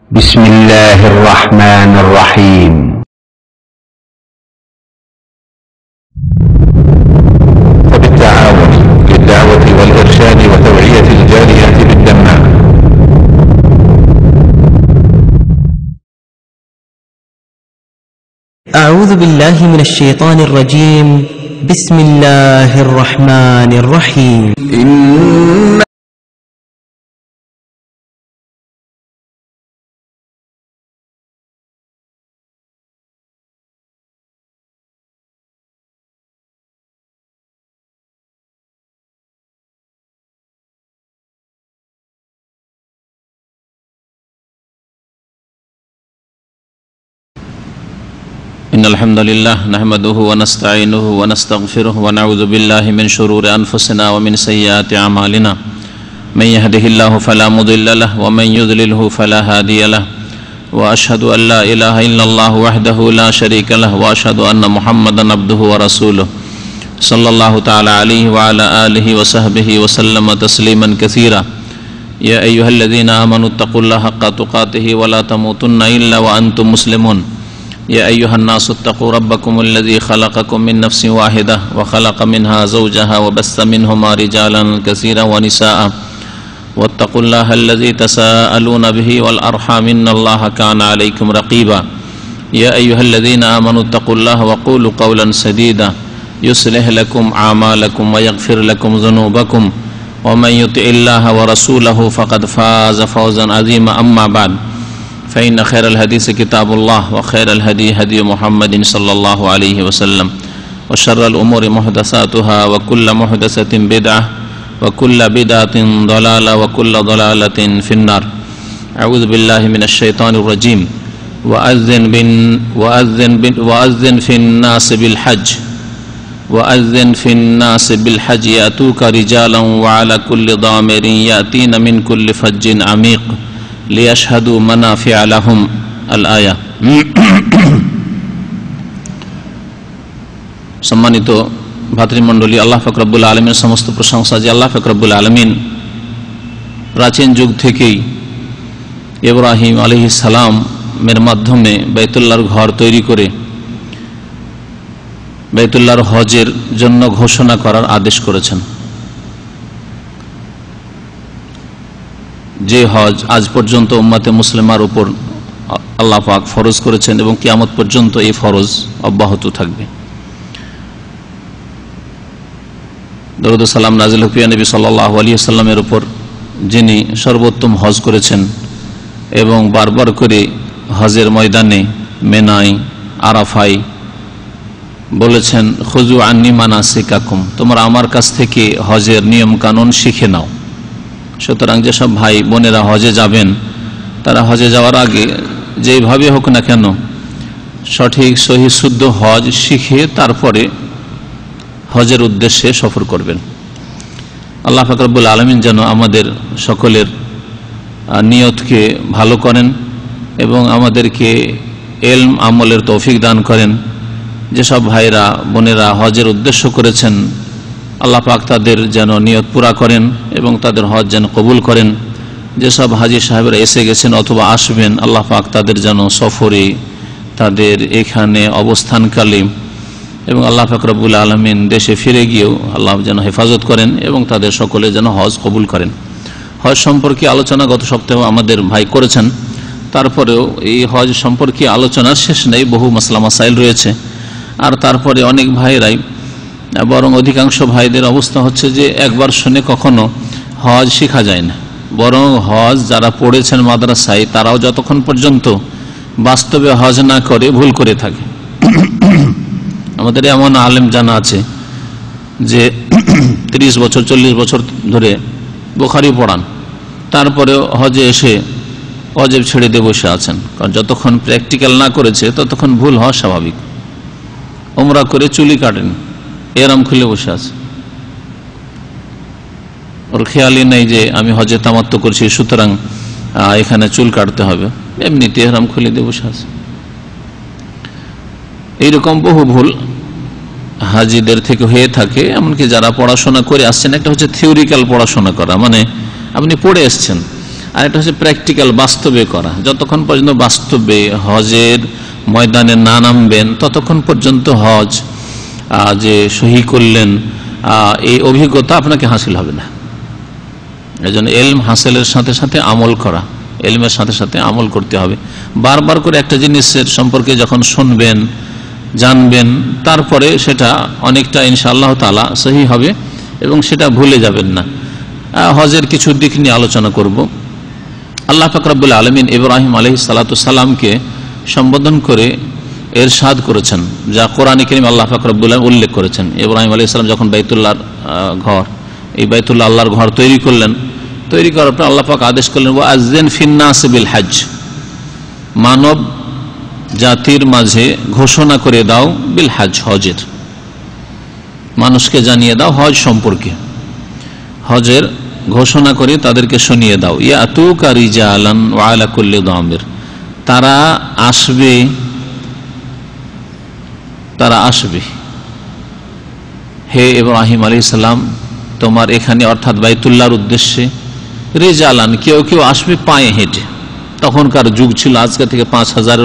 بسم الله الرحمن الرحيم وبالتعاون للدعوة والإرشاد وتوعية الجاليات بالدمام. أعوذ بالله من الشيطان الرجيم. بسم الله الرحمن الرحيم. إن الحمد لله نحمده ونستعينه ونستغفره ونعوذ بالله من شرور أنفسنا ومن سيئات أعمالنا من يهده الله فلا مضل له ومن يضلله فلا هادي له وأشهد أن لا إله إلا الله وحده لا شريك له وأشهد أن محمدا عبده ورسوله صلى الله تعالى عليه وعلى آله وصحبه وسلم تسليما كثيرا. يا أيها الذين آمنوا اتقوا الله حق تقاته ولا تموتن إلا وأنتم مسلمون. يا أيها الناس اتقوا ربكم الذي خلقكم من نفس واحدة وخلق منها زوجها وبث منهما رجالا كثيرا ونساء واتقوا الله الذي تساءلون به والأرحام إن الله كان عليكم رقيبا. يا أيها الذين آمنوا اتقوا الله وقولوا قولا سديدا يصلح لكم أعمالكم ويغفر لكم ذنوبكم ومن يطع الله ورسوله فقد فاز فوزا عظيما. أما بعد فإن خير الحديث كتاب الله وخير الهدي هدي محمد صلى الله عليه وسلم وشر الأمور محدثاتها وكل محدثة بدعة وكل بدعة ضلالة وكل ضلالة في النار. أعوذ بالله من الشيطان الرجيم. وأذن في الناس بالحج يأتوك رجالا وعلى كل ضامر يأتين من كل فج عميق লিয়াশহাদু মানাফিআ লাহুম আল আয়া। সম্মানিত ভাতৃমণ্ডলী, আল্লাহ পাক রব্বুল আলামিনের সমস্ত প্রশংসা যে আল্লাহ পাক রব্বুল আলামিন প্রাচীন যুগ থেকেই ইব্রাহিম আলাইহিস সালামের মাধ্যমে বাইতুল্লাহর ঘর তৈরি করে বাইতুল্লাহর হজের জন্য ঘোষণা করার আদেশ করেছেন। যে হজ আজ পর্যন্ত উম্মতে মুসলিমার উপর আল্লাহ পাক ফরজ করেছেন এবং কিয়ামত পর্যন্ত এই ফরজ অব্যাহত থাকবে। দরুদ ও সালাম নাজিল হোক নবী সাল্লাল্লাহু আলাইহি ওয়াসাল্লামের উপর, যিনি সর্বোত্তম হজ করেছেন এবং বারবার করে হজের ময়দানে মেনায় আরাফায় বলেছেন, খুযু আন্নী মানাসিকাকুম, তোমরা আমার কাছ থেকে হজের নিয়ম কানুন শিখে নাও। সুতরাং যেসব ভাই বোনেরা হজে যাবেন, তারা হজে যাওয়ার আগে যেইভাবে হোক না কেন সঠিক সহি শুদ্ধ হজ শিখে তারপরে হজের উদ্দেশ্যে সফর করবেন। আল্লাহ পাক রব্বুল আলামিন যেন আমাদের সকলের নিয়তকে ভালো করেন এবং আমাদেরকে ইলম আমলের তৌফিক দান করেন। যেসব ভাইরা বোনেরা হজের উদ্দেশ্য করেছেন, আল্লাহ পাক তাদের যেন নিয়ত পুরা করেন এবং তাদের হজ যেন কবুল করেন। যেসব হাজী সাহেবরা এসে গেছেন অথবা আসবেন, আল্লাহ পাক তাদের যেন সফরে, তাদের এখানে অবস্থানকালে এবং আল্লাহ পাক রব্বুল আলামিন দেশে ফিরে গিয়েও আল্লাহ যেন হেফাজত করেন এবং তাদের সকলে যেন হজ কবুল করেন। হজ সম্পর্কে আলোচনা গত সপ্তাহে আমাদের ভাই করেছেন, তারপরেও এই হজ সম্পর্কে আলোচনার শেষ নেই, বহু মাসলা মাসাইল রয়েছে। আর তারপরে অনেক ভাইরাই, বরং অধিকাংশ ভাইদের অবস্থা হচ্ছে যে একবার শুনে কখনো হজ শেখা যায় না, বরং হজ যারা পড়েছেন মাদ্রাসায় তারাও যতক্ষণ পর্যন্ত বাস্তবে হজ না করে ভুল করে থাকে। আমাদের এমন আলেম জানা আছে যে 30 বছর 40 বছর ধরে বুখারী পড়ান, তারপরে হজে এসে ওয়াজিব ছেড়ে দিয়ে বসে আছেন, কারণ যতক্ষণ প্র্যাকটিক্যাল না করেছে ততক্ষণ ভুল হওয়া স্বাভাবিক। ওমরা করে চুলি কাটেন, এরাম খুলে বসে আছে, ওর খেয়ালই নেই যে আমি হজে তামাত্তু করছি সুতরাং এখানে চুল কাটতে হবে, এমনিতে এরাম খুলে দিয়ে বসে আছে। এইরকম বহু ভুল হাজিদের থেকে হয়ে থাকে। এমনকি যারা পড়াশোনা করে আসছেন, একটা হচ্ছে থিওরিক্যাল পড়াশোনা করা, মানে আপনি পড়ে এসছেন, আর এটা হচ্ছে প্র্যাকটিক্যাল, বাস্তবে করা। যতক্ষণ পর্যন্ত বাস্তবে হজের ময়দানে না নামবেন ততক্ষণ পর্যন্ত হজ যে সহি করলেন এই অভিজ্ঞতা আপনাকে হাসিল হবে না। এই জন্য এলম হাসিলের সাথে সাথে আমল করা, এলমের সাথে সাথে আমল করতে হবে। বারবার করে একটা জিনিসের সম্পর্কে যখন শুনবেন, জানবেন, তারপরে সেটা অনেকটা ইনশাআল্লাহ তাআলা সহি হবে এবং সেটা ভুলে যাবেন না। হজের কিছু দিক নিয়ে আলোচনা করব। আল্লাহ পাক রব্বুল আলামিন ইব্রাহিম আলাইহিস সালাতু সালামকে সম্বোধন করে ইরশাদ করেছেন, যা কোরআনে কারীম আল্লাহ পাক রব্বুল আলামিন উল্লেখ করেছেন। ইব্রাহিম আলাইহিস সালাম যখন বাইতুল্লাহর ঘর, এই বাইতুল্লাহ আল্লাহর ঘর তৈরি করলেন, তৈরি করার পর আল্লাহ পাক আদেশ করলেন, ওয়াজ্জিন ফিন্নাস বিল হজ, মানব জাতির মাঝে ঘোষণা করে দাও, বিল হজ, হজের, মানুষকে জানিয়ে দাও হজ সম্পর্কে, হজের ঘোষণা করে তাদেরকে শুনিয়ে দাও। ইয়াতুকা রিজালান ওয়া আলা কুল্লি দামির, তারা আসবে, তারা আসবে হে ইব্রাহিম আলাইহিস সালাম তোমার এখানে, অর্থাৎ বাইতুল্লাহর উদ্দেশ্যে। রিজালান, কেউ কেউ আসবে পায়ে হেঁটে। তখনকার যুগ ছিল আজকে থেকে 5000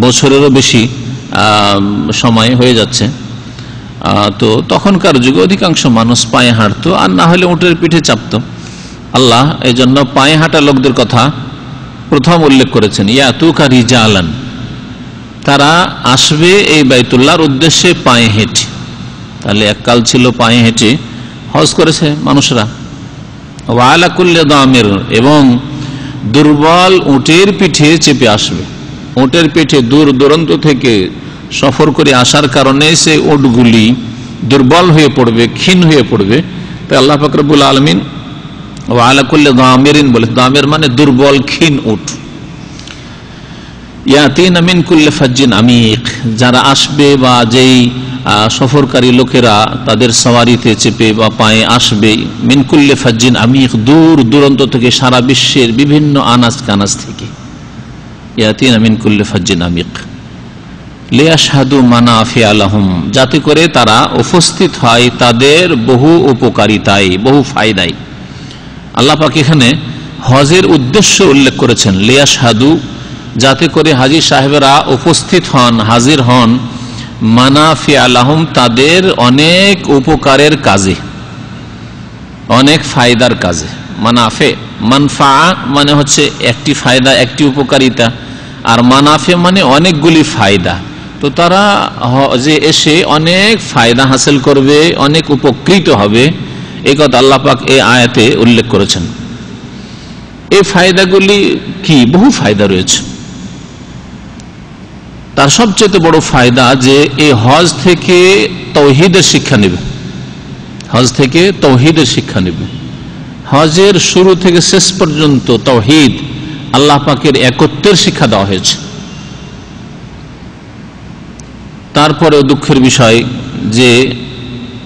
বছরেরও বেশি সময় হয়ে যাচ্ছে। তো তখনকার যুগে অধিকাংশ মানুষ পায়ে হাঁটতো, আর না হলে উটের পিঠে চাপতো। আল্লাহ এই জন্য পায়ে হাঁটা লোকদের কথা প্রথম উল্লেখ করেছেন, ইয়াতুকা রিজালান, তারা আসবে এই বাইতুল্লাহর উদ্দেশ্যে পায়ে হেঁটে। তাহলে এককাল ছিল পায়ে হেঁটে হজ করেছে মানুষরা। ওয়া আলা কুল্লি দামির, এবং দুর্বল উটের পিঠে চেপে আসবে। উটের পিঠে দূর দূরান্ত থেকে সফর করে আসার কারণে সেই উটগুলি দুর্বল হয়ে পড়বে, ক্ষীণ হয়ে পড়বে। তাই আল্লাহ পাক রব্বুল আলামিন ওয়া আলা কুল্লি দামিরিন বলে, দামির মানে দুর্বল ক্ষীণ উট। ইয়াতিনা মিন কুল্লি ফাজ্জিন আমিক, যারা আসবে বা যেই সফরকারী লোকেরা তাদের সওয়ারিতে চেপে বা পায়ে আসবে, মিন কুল্লি ফাজ্জিন আমিক, দূর দূরান্ত থেকে, সারা বিশ্বের বিভিন্ন আনাজ কানাজ থেকে। ইয়াতিনা মিন কুল্লি ফাজ্জিন আমিক লিয়াশহাদু মানাফিআ লাহুম, যাতে করে তারা উপস্থিত হয় তাদের বহু উপকারিতায়, বহু ফায়দায়। আল্লাহ পাক এখানে হজের উদ্দেশ্য উল্লেখ করেছেন, লিয়াশহাদু, যাতে করে হাজী সাহেবেরা উপস্থিত হন, হাজির হন, মানাফিআ লাহুম, তাদের অনেক উপকারের কাজে, অনেক ফায়দার কাজে। মানাফে, মানফা মানে হচ্ছে একটি ফায়দা, একটি উপকারিতা, আর মানাফে মানে অনেকগুলি ফায়দা। তো তারা হজে এসে অনেক ফায়দা হাসিল করবে, অনেক উপকৃত হবে, এই কথা আল্লাহ পাক এই আয়াতে উল্লেখ করেছেন। এই ফায়দাগুলি কি? বহু ফায়দা রয়েছে। তার সবচেয়ে বড় ফায়দা যে এই হজ থেকে তাওহীদের শিক্ষা নেবে, হজ থেকে তাওহীদের শিক্ষা নেবে। হজের শুরু থেকে শেষ পর্যন্ত তাওহীদ, আল্লাহ পাকের একত্বের শিক্ষা দেওয়া হয়েছে। তারপরেও দুঃখের বিষয় যে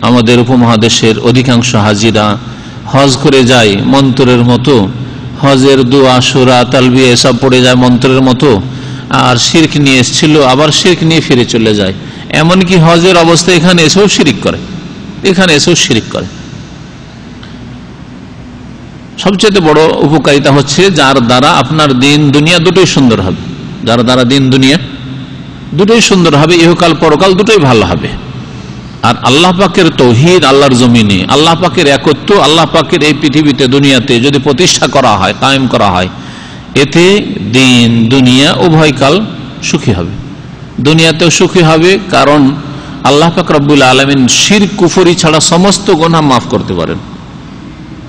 আমাদের উপমহাদেশের অধিকাংশ হাজিরা হজ করে যায় মন্ত্রের মতো, হজের দোয়া সূরা তালবিয়া এসব পড়ে যায় মন্ত্রের মতো, আর শিরক নিয়ে এসেছিল আবার শিরক নিয়ে ফিরে চলে যায়। এমনকি হজের অবস্থা এখানে এসেও শিরিক করে, এখানে এসেও শিরিক করে। সবচেয়ে বড় উপকারিতা হচ্ছে যার দ্বারা আপনার দিন দুনিয়া দুটোই সুন্দর হবে, যার দ্বারা দিন দুনিয়া দুটোই সুন্দর হবে, ইহকাল পরকাল দুটোই ভালো হবে। আর আল্লাহ পাকের তাওহীদ, আল্লাহর জমিনে আল্লাহ পাকের একত্ব, আল্লাহ পাকের এই পৃথিবীতে দুনিয়াতে যদি প্রতিষ্ঠা করা হয়, কায়েম করা হয়, এতে দিন দুনিয়া উভয়কাল সুখী হবে। দুনিয়াতেও সুখী হবে, কারণ আল্লাহ পাক রব্বুল আলামিন শিরক কুফরি ছাড়া সমস্ত গুনাহ মাফ করতে পারেন।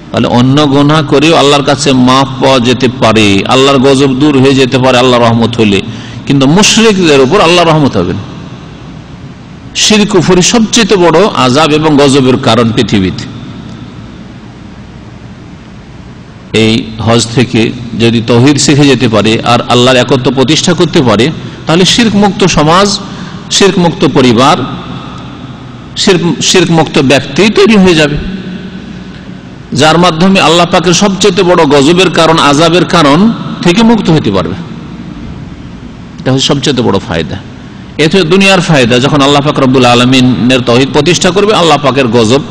তাহলে অন্য গুনাহ করেও আল্লাহর কাছে মাফ পাওয়া যেতে পারে, আল্লাহর গজব দূর হয়ে যেতে পারে আল্লাহর রহমত হলে, কিন্তু মুশরিকদের উপর আল্লাহর রহমত হবে না। শিরক কুফরি সবচেয়ে বড় আযাব এবং গজবের কারণ পৃথিবীতে। এই হজ থেকে যদি তাওহীদ শিখে যেতে পারে আর আল্লাহর একত্ব প্রতিষ্ঠা করতে পারে, তাহলে শিরক মুক্ত সমাজ, শিরক মুক্ত পরিবার, শিরক মুক্ত ব্যক্তি তৈরি হয়ে যাবে, যার মাধ্যমে আল্লাহ পাকের সবচেয়ে বড় গজবের কারণ, আযাবের কারণ থেকে মুক্ত হতে পারবে। এটা হচ্ছে সবচেয়ে বড় ফায়দা। এতে দুনিয়ার ফায়দা, যখন আল্লাহ পাক রব্বুল আলামিনের তাওহীদ প্রতিষ্ঠা করবে, আল্লাহ পাকের গজব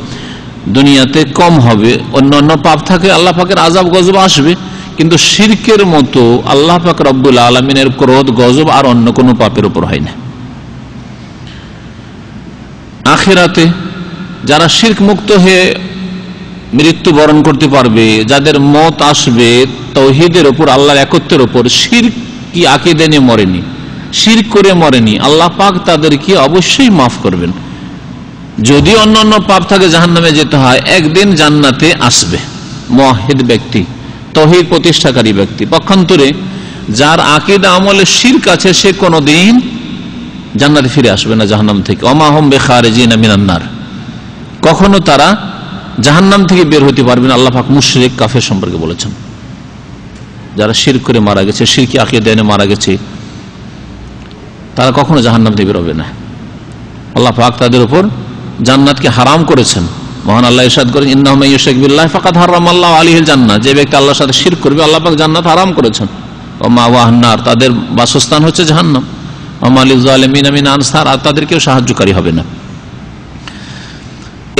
দুনিয়াতে কম হবে। অন্যান্য পাপ থাকে, আল্লাহ পাকের আযাব গজব আসবে, কিন্তু শিরকের মতো আল্লাহ পাক রব্বুল আলামিনের ক্রোধ গজব আর অন্য কোনো পাপের উপর হয় না। আখিরাতে যারা শিরক মুক্ত হয়ে মৃত্যুবরণ করতে পারবে, যাদের মত আসবে তাওহীদের উপর, আল্লাহর একত্বের উপর, শিরক কি আকীদা নিয়ে মরেনি, শিরক করে মরেনি, আল্লাহ পাক তাদেরকে অবশ্যই মাফ করবেন। যদি অন্য অন্য পাপ থাকে জাহান্নামে যেতে হয়, একদিন জান্নাতে আসবে মুওয়াহহিদ ব্যক্তি, তাওহীদ প্রতিষ্ঠাকারী ব্যক্তি। পক্ষান্তরে যার আকীদা আমলে শিরক আছে সে কোনদিন জান্নাতে ফিরে আসবে না জাহান্নাম থেকে। ওমা হুম বিখারিজিনা মিনান নার, কখনো তারা জাহান্নাম থেকে বের হতে পারবে না। আল্লাহ পাক মুশরিক কাফের সম্পর্কে বলেছেন, যারা শিরক করে মারা গেছে, শিরকি আকীদা নিয়ে মারা গেছে, তারা কখনো জাহান্নাম থেকে বের হবে না। আল্লাহ পাক তাদের উপর জান্নাতকে হারাম করেছেন। মহান আল্লাহ ইরশাদ করেন, ইন্নাহু মান ইউশরিক বিল্লাহি ফাকাদ হারামাল্লাহু আলাইহিল জান্নাহ, যে ব্যক্তি আল্লাহর সাথে শিরক করবে আল্লাহ পাক জান্নাত হারাম করেছেন। ওয়া মাওয়াহুন নার, তাদের বাসস্থান হচ্ছে জাহান্নাম। ওয়া মা লিয-যালিমিনা মিন আনসার, আর তাদের কেউ সাহায্যকারী হবে না।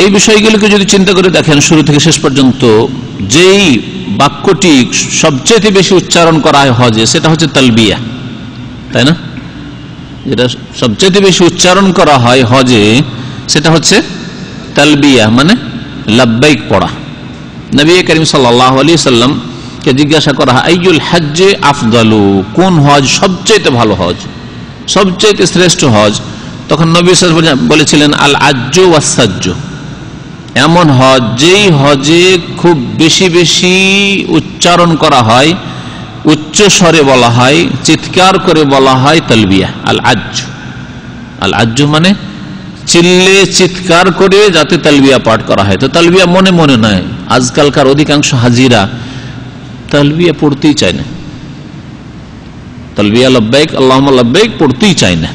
এই বিষয়গুলোকে যদি চিন্তা করে দেখেন শুরু থেকে শেষ পর্যন্ত, যেই বাক্যটি সবচেয়ে বেশি উচ্চারণ করা হয় হজে সেটা হচ্ছে তালবিয়া, তাই না? যেটা সবচেয়ে বেশি উচ্চারণ করা হয় হজে সেটা হচ্ছে তালবিয়া, মানে লাব্বাইক পড়া। নবী করিম সাল্লাল্লাহু আলাইহি সাল্লাম কে জিজ্ঞাসা করা হয়, আইয়ুল হজ্জে আফদালু, কোন হজ সবচেয়ে ভালো হজ, সবচেয়ে শ্রেষ্ঠ হজ? তখন নবী সাল্লাল্লাহু আলাইহি ওয়াসাল্লাম বলেছিলেন, আল আজ্জু ওয়াস সাজ্জু, এমন হজ যেই হজে খুব বেশি বেশি উচ্চারণ করা হয়, উচ্চ স্বরে বলা হয়, চিৎকার করে বলা হয় তালবিয়া। আল আজ্জু, আল আজ্জু মানে চিল্লে চিৎকার করে যাতে তালবিয়া পাঠ করা হয়। তো তালবিয়া মনে মনে নয়। আজকালকার অধিকাংশ হাজিরা তালবিয়া পড়তেই চায় না, তালবিয়া লব্বাইক আল্লাহুম্মা লব্বাইক পড়তেই চায় না।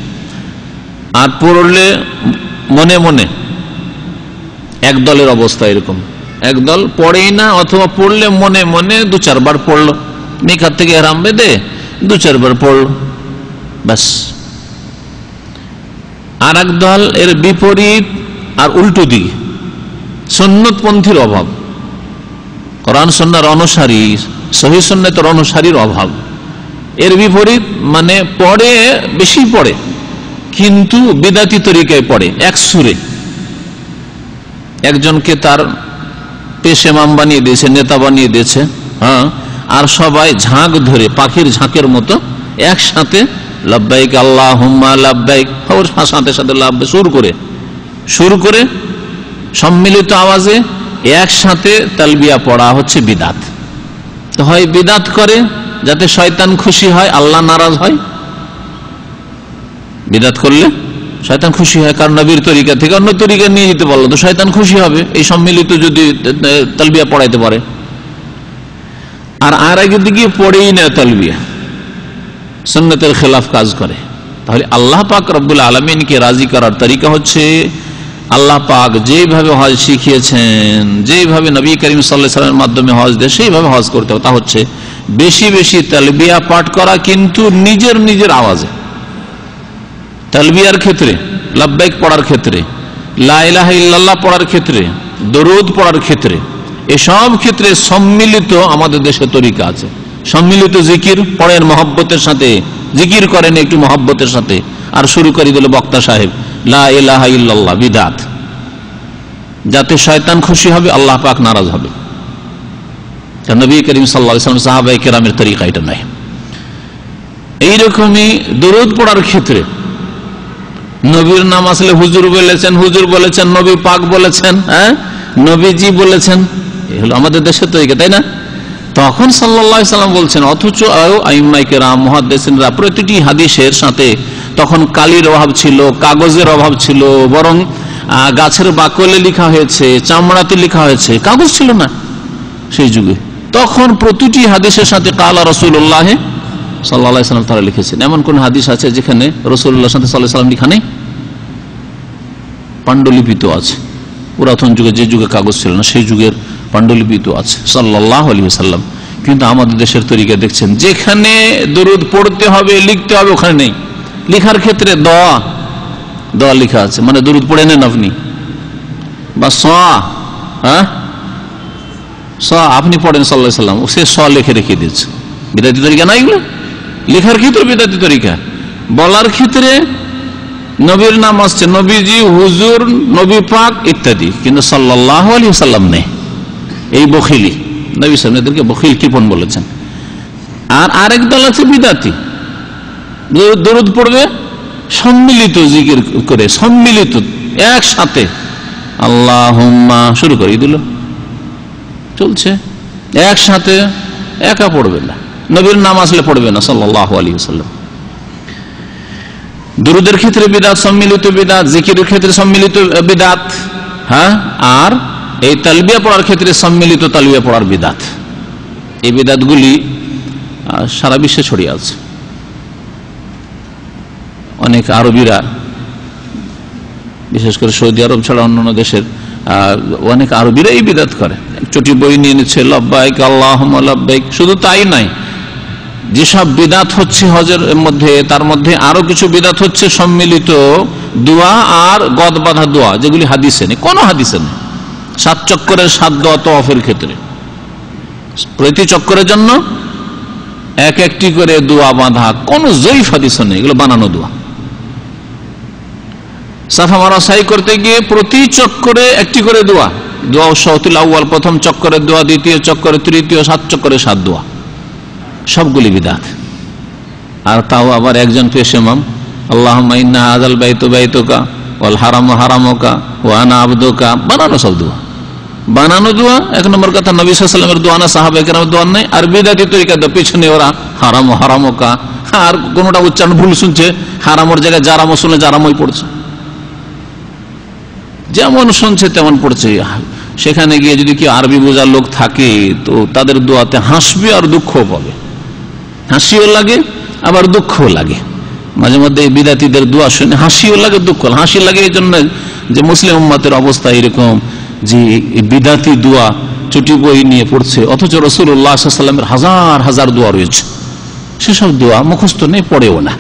আর পড়লে মনে মনে, এক দলের অবস্থা এরকম, একদল পড়েই না, অথবা পড়লে মনে মনে দু চারবার পড়লো, মিকাত থেকে ইহরাম বেঁধে দু চারবার পড়লো, ব্যাস। আর এক দল এর বিপরীত, আর উল্টো দিকে সুন্নতপন্থীর অভাব, কোরআন সুন্নাহর অনুসারী, সহিহ সুন্নাতের অনুসারীর অভাব। এর বিপরীত মানে পড়ে, বেশি পড়ে কিন্তু বিদাতি তরিকায় পড়ে, এক সুরে। একজনকে তার পেশে ইমাম বানিয়ে দিয়েছে, নেতা বানিয়ে দিয়েছে, হ্যাঁ, আর সবাই ঝাঁক ধরে পাখির ঝাঁকের মতো একসাথে লব্বাইক আল্লাহুম্মা লব্বাইক, ওর সাথে সাথে লাব্বাইক সুর করে সম্মিলিত আওয়াজে একসাথে তালবিয়া পড়া হচ্ছে বিদাত। তো হয় বিদাত করে যাতে শয়তান খুশি হয়, আল্লাহ নারাজ হয়। বিদাত করলে শয়তান খুশি হয়, কারণ নবীর তরিকা থেকে অন্য তরিকা নিয়ে যেতে পারলো তো শয়তান খুশি হবে এই সম্মিলিত যদি তালবিয়া পড়াইতে পারে। আর আগে দিকে পড়েই না তালবিয়া, সুন্নতের খেলাফ কাজ করে। তাহলে আল্লাহ পাক রব্বুল আলামিনকে রাজি করার তরিকা হচ্ছে আল্লাহ পাক যেভাবে হজ শিখিয়েছেন, যেভাবে নবী করিম সাল্লাল্লাহু আলাইহি ওয়াসাল্লামের মাধ্যমে হজ দেয় সেইভাবে হজ করতে হবে। তা হচ্ছে বেশি বেশি তালবিয়া পাঠ করা, কিন্তু নিজের নিজের আওয়াজে। তালবিয়ার ক্ষেত্রে, লাব্বাইক পড়ার ক্ষেত্রে, লা ইলাহা ইল্লাল্লাহ পড়ার ক্ষেত্রে, দরুদ পড়ার ক্ষেত্রে, এসব ক্ষেত্রে সম্মিলিত আমাদের দেশে তরিকা আছে। সম্মিলিত জিকির পড়েন মহব্বতের সাথে, জিকির করেন একটু মহব্বতের সাথে, আর শুরু করে দিল বক্তা সাহেব লা ইলাহা ইল্লাল্লাহ, বিদাত। যাতে শয়তান খুশি হবে, আল্লাহ পাক নারাজ হবে। নবী করিম সাল্লাল্লাহু আলাইহি ওয়াসাল্লাম সাহাবায়ে কেরামের তরিকা এটা নয়। এইরকমই দরুদ পড়ার ক্ষেত্রে নবীর নাম আসলে হুজুর বলেছেন, হুজুর বলেছেন, নবী পাক বলেছেন, হ্যাঁ নবীজি বলেছেন, এই হলো আমাদের দেশের তরিকা, তাই না? তখন সাল্লাল্লাহু আলাইহি ওয়াসাল্লাম বলছেন, অথচ আইম্মায়ে কেরাম মুহাদ্দিসিনরা প্রতিটি হাদিসের সাথে তখন কালির অভাব ছিল, কাগজের অভাব ছিল, বরং গাছের বাকলে লেখা হয়েছে, চামড়াতে লেখা হয়েছে, কাগজ ছিল না সেই যুগে। তখন প্রতিটি হাদিসের সাথে কালা রাসূলুল্লাহ সাল্লাল্লাহু আলাইহি ওয়াসাল্লাম তারা লিখেছেন। এমন কোন হাদিস আছে যেখানে রাসূলুল্লাহ সাল্লাল্লাহু আলাইহি ওয়াসাল্লাম লেখা নেই? পাণ্ডুলিপিত আছে। পুরাতন যুগে, যে যুগে কাগজ ছিল না সেই যুগের পাণ্ডুলিপিত আছে সাল্লাল্লাহু আলাইহি ওয়াসাল্লাম। কিন্তু আমাদের দেশের তরিকা দেখছেন, যেখানে দরুদ পড়তে হবে, লিখতে হবে, ওখানে নেই। লেখার ক্ষেত্রে দোয়া, দোয়া লেখা আছে, মানে দরুদ পড়ে নেন আপনি, বা সোয়া, হ্যাঁ আপনি পড়েন সাল্লাল্লাহু আলাইহি সাল্লাম, সে লিখে রেখে দিয়েছে। বিদাতি তরিকা না এগুলো? লেখার ক্ষেত্রে বিদাতি তরিকা, বলার ক্ষেত্রে নবীর নাম আসছে, নবীজি, হুজুর, নবী পাক ইত্যাদি, কিন্তু সাল্লাল্লাহু আলাইহি সাল্লাম নেই। এই বখিলি, নবী সাল্লাল্লাহু আলাইহি সাল্লাম বখিল, কৃপণ বলেছেন। আর আরেক দল আছে বিদাতি, দরুদ পড়বে সম্মিলিত জিকির করে, সম্মিলিত একসাথে আল্লাহুম্মা শুরু করে দিল, চলছে একসাথে, একা পড়বে না, নবীর নাম আসলে পড়বে না সাল্লাল্লাহু আলাইহি ওয়াসাল্লাম। দুরুদের ক্ষেত্রে বিদাত, সম্মিলিত বিদাত, জিকিরের ক্ষেত্রে সম্মিলিত বিদাত, হ্যাঁ, আর এই তালবিয়া পড়ার ক্ষেত্রে সম্মিলিত তালবিয়া পড়ার বিদাত। এই বিদাতগুলি সারা বিশ্বে ছড়িয়ে আছে। অনেক আরবিরা, বিশেষ করে সৌদি আরব ছাড়া অন্যান্য দেশের অনেক আরবিরা এই বিদাত করে। চটি বই নিয়ে নিচ্ছে, লব্বাইক আল্লাহুম্মা লব্বাইক। শুধু তাই নাই, যেসব বিদাত হচ্ছে হজের মধ্যে, তার মধ্যে আরো কিছু বিদাত হচ্ছে সম্মিলিত দোয়া আর গদ বাঁধা দোয়া, যেগুলি হাদিসে নেই, কোনো হাদিসে নেই। 7 চক্করের 7 দোয়া তওয়াফের ক্ষেত্রে, প্রতি চক্করের জন্য এক একটি করে দোয়া বাঁধা, কোনো জয়ীফ হাদিসে নেই, এগুলো বানানো দোয়া। সাফা মারা সাই করতে গিয়ে প্রতি চক্করে একটি করে দোয়া, দোয়া শাওতুল আউয়াল, প্রথম চক্করের দোয়া, দ্বিতীয় চক্করে, তৃতীয়, 7 চক্করে 7 দোয়া, সবগুলি বিদাত। আর তাও আবার একজন পেশ ইমাম, আল্লাহুম্মা ইন্না হাযাল বাইতু বাইতুকা ওয়াল হারামু হারামুকা ওয়া আনা আবদুকা, বানানো সব দোয়া, বানানো দোয়া। 1 নম্বর কথা, নবী সাল্লাল্লাহু আলাইহি ওয়াসাল্লামের দোয়া না, সাহাবায়ে কেরামের দোয়া নাই। আর বিদাতি তরিকা তো পেছনে ওরা হারামু হারামুকা, আর কোনটা উচ্চারণ ভুল শুনছে, হারামর জায়গায় জারামও শুনে জারামই পড়ছে, যেমন শুনছে তেমন পড়ছে। সেখানে গিয়ে যদি কেউ আরবি বোঝার লোক থাকে, তো তাদের দোয়াতে হাসবে আর দুঃখও পাবে, হাসিও লাগে আবার দুঃখও লাগে। মাঝে মধ্যে বিদাতিদের দোয়া শুনে হাসিও লাগে, দুঃখ, হাসি লাগে এই জন্য যে মুসলিম উম্মতের অবস্থা এরকম, যে বিদাতি দোয়া চুটি বই নিয়ে পড়ছে, অথচ রাসূলুল্লাহ সাল্লাল্লাহু আলাইহি ওয়াসাল্লামের হাজার হাজার দোয়া রয়েছে, সেসব দোয়া মুখস্থ নেই, পড়েও না।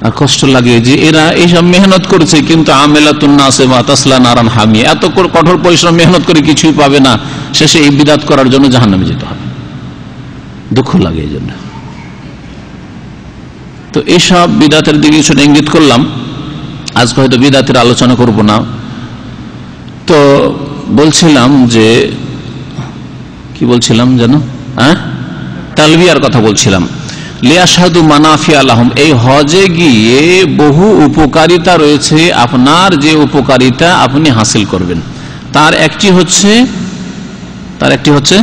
আর কষ্ট লাগে যে এরা এইসব মেহনত করছে, কিন্তু আমেলাতুন নাসিবা তাসলা নারান হামিয়া, এত কঠোর পরিশ্রম মেহনত করে কিছুই পাবে না, শেষে এই বিদাত করার জন্য জাহান্নামে যেতে হবে। দুঃখ লাগে এই জন্য। তো এইসব বিদাতের দিকে কিছুটা ইঙ্গিত করলাম। আজকে হয়তো বিদাতের আলোচনা করব না। তো বলছিলাম যে, কি বলছিলাম যেন, তালবিয়ার কথা বলছিলাম। লিয়াশহাদু মানাফিয়া লাহুম, এই হজে গিয়ে বহু উপকারিতা রয়েছে, আপনার যে উপকারিতা আপনি হাসিল করবেন, তার একটি হচ্ছে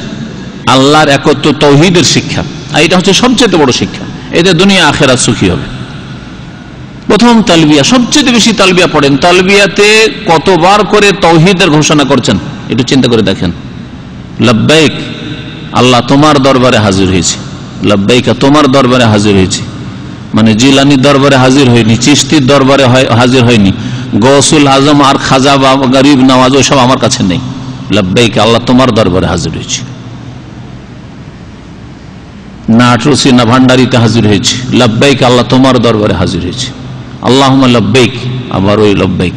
আল্লাহর একত্ব, তাওহীদের শিক্ষা। আর এটা হচ্ছে সবচেয়ে বড় শিক্ষা, এতে দুনিয়া আখিরাত সুখী হবে। প্রথম তালবিয়া, সবচেয়ে বেশি তালবিয়া পড়েন, তালবিয়াতে কতবার করে তাওহীদের ঘোষণা করছেন একটু চিন্তা করে দেখেন। লব্বাইক আল্লাহ তোমার দরবারে হাজির হয়েছে, লব্বাইকা তোমার দরবারে হাজির হয়েছে, মানে জিলানির দরবারে হাজির হয়নি, চিশতির দরবারে হাজির হয়নি, গৌসুল আজম আর খাজা বা গরিব নওয়াজ ওইসব আমার কাছে নেই। লব্বাইকা আল্লাহ তোমার দরবারে হাজির হয়েছে, না আটরসি না ভান্ডারিতে হাজির হয়েছে, লব্বাইক আল্লাহ তোমার দরবারে হাজির হয়েছে। আল্লাহুম্মা লব্বাইক, আবার ওই লব্বাইক,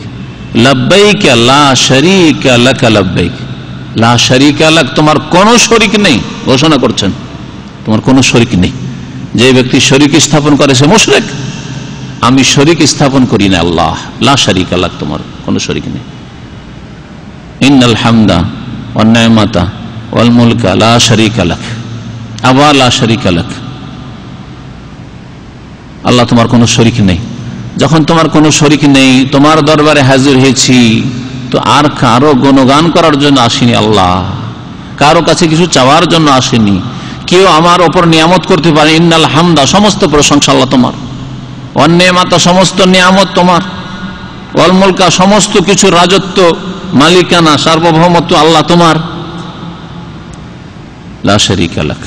লব্বাইক লা শারীকা লাক, লব্বাইক লা শারীকা লাক, তোমার কোনো শরীক নেই, ঘোষণা করছেন তোমার কোনো শরীক নেই। যে ব্যক্তি শরীক স্থাপন করে সে মুশরিক। আমি শরীক স্থাপন করি না, আল্লাহ লা শারীকা লাক, তোমার কোনো শরীক নেই। ইন্নাল হামদা ওয়ান নি'মাতা ওয়াল মুলকা লা শারীকা লাক, আবার লা শারীকা লাক, আল্লাহ তোমার কোনো শরীক নেই। যখন তোমার কোনো শরীক নেই, তোমার দরবারে হাজির হয়েছি, তো আর কারো গুণগান করার জন্য আসেনি, আল্লাহ কারো কাছে কিছু চাওয়ার জন্য আসেনি, কেউ আমার ওপর নিয়ামত করতে পারে। ইন্নাল হামদা, সমস্ত প্রশংসা আল্লাহ তোমার, ওয়ান নি'মাতা, সমস্ত নিয়ামত তোমার, ওয়াল মুলকা, সমস্ত কিছু রাজত্ব, মালিকানা, সার্বভৌমত্ব আল্লাহ তোমার, লা শারীকা লাক।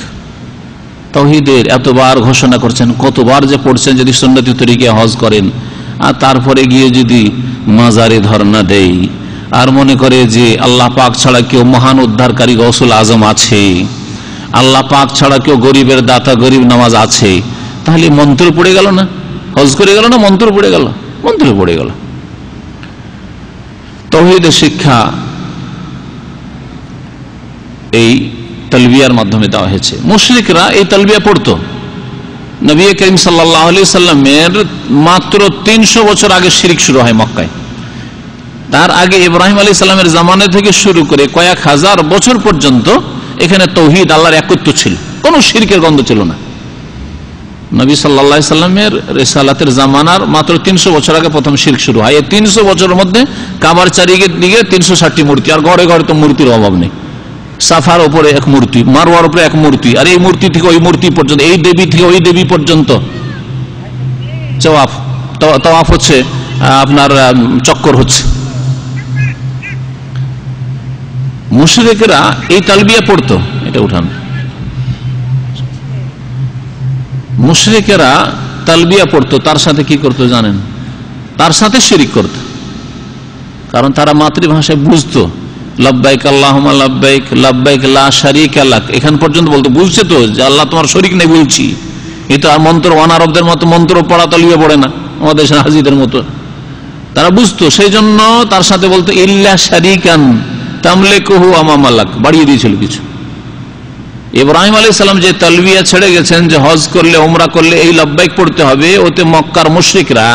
তাওহীদের এতবার ঘোষণা করছেন, কতবার যে পড়ছেন যদি সুন্নতি তরিকায় হজ করেন, আর তারপরে গিয়ে যদি মাজারে ধর্ণা দেই আর মনে করে যে আল্লাহ পাক ছাড়া কেউ মহান উদ্ধারকারী গৌসুল আজম আছে, আল্লাহ পাক ছাড়া কেউ গরিবের দাতা, গরিব নামাজ আছে, তাহলে মন্ত্র পড়ে গেল না, হজ করে গেল না, মন্ত্র পড়ে গেল, মন্ত্র পড়ে গেল। তাওহীদের শিক্ষা এই তালবিয়ার মাধ্যমে দেওয়া হয়েছে। মুশরিকরা এই তালবিয়া পড়তো। নবী করিম সাল্লাল্লাহু আলাইহি সাল্লামের মাত্র 300 বছর আগে শিরক শুরু হয় মক্কায়। তার আগে ইব্রাহিম আলাইহিস সালামের জামানা থেকে শুরু করে কয়েক হাজার বছর পর্যন্ত এখানে তৌহিদ, আল্লাহর একত্ব ছিল, কোনো শিরকের গন্ধ ছিল না। নবী সাল্লাল্লাহু আলাইহি সাল্লামের রিসালাতের জামানার মাত্র 300 বছর আগে প্রথম শিরক শুরু হয়। এই 300 বছরের মধ্যে কাবার চারিদিকে 360টি মূর্তি, আর ঘরে ঘরে তো মূর্তির অভাব নেই। সাফার উপরে এক মূর্তি, মারওয়ার উপরে এক মূর্তি, আর এই মূর্তি থেকে ওই মূর্তি পর্যন্ত, এই দেবী থেকে ওই দেবী পর্যন্ত তাওয়াফ হচ্ছে, আপনার চক্কর হচ্ছে। মুশরিকরা এই তালবিয়া পড়তো। এটা উঠান। মুশরিকেরা তালবিয়া পড়তো, তার সাথে কি করতো জানেন? তার সাথে শিরিক করত। কারণ তারা মাতৃভাষায় বুঝতো, লব্বাইক আল্লাহুম্মা লব্বাইক, লব্বাইক লা শারীকা লাক, এখান পর্যন্ত বলতো। বুঝছে তো যে আল্লাহ তোমার শরীক নেই বলছি। এটা আর মন্ত্র অনারবদের মতো মন্ত্র পড়া তালবিয়া পড়ে না, আমাদের হাজিদের মতো। তারা বুঝতো, সেই জন্য তার সাথে বলতো ইল্লা শারীকান তামলিকুহু আমামালাক, বাড়িয়ে দিয়েছিল কিছু। ইব্রাহিম আলাইহিস সালাম যে তালবিয়া ছেড়ে গেছেন যে হজ করলে, উমরা করলে এই লব্বাইক পড়তে হবে, ওতে মক্কার মুশরিকরা,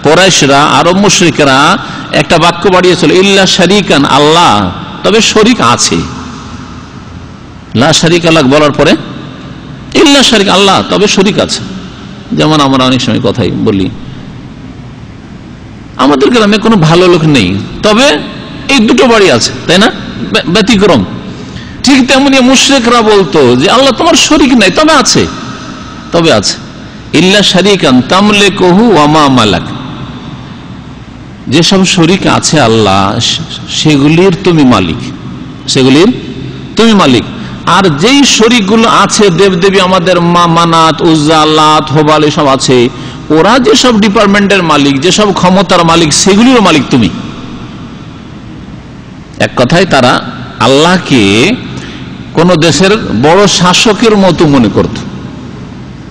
কুরাইশরা, আরব মুশরিকরা একটা বাক্য বাড়িয়েছিল, ইল্লা শারীকান, আল্লাহ তবে শরীক আছে। লা শারীকা লাক বলার পরে ইল্লা শারীক, আল্লাহ তবে শরীক আছে। যেমন আমরা অনেক সময় কথাই বলি, আমাদের গ্রামে কোনো ভালো লোক নেই, তবে এই দুটো বাড়ি আছে, তাই না, ব্যতিক্রম। ঠিক তেমনি মুশরিকরা বলতো যে আল্লাহ তোমার শরীক নাই, তবে আছে, তবে আছে। ইল্লা শারীকান তামলিকুহু ওয়া মা মালাক, যেসব শরীক আছে আল্লাহ সেগুলির তুমি মালিক, সেগুলির তুমি মালিক। আর যেই শরীকগুলো আছে দেবদেবী, আমাদের মা মানাত, উজ্জা, লাত, হোবাল এসব আছে, ওরা যেসব ডিপার্টমেন্টের মালিক, যেসব ক্ষমতার মালিক, সেগুলির মালিক তুমি। এক কথায় তারা আল্লাহকে কোন দেশের বড় শাসকের মতো মনে করত।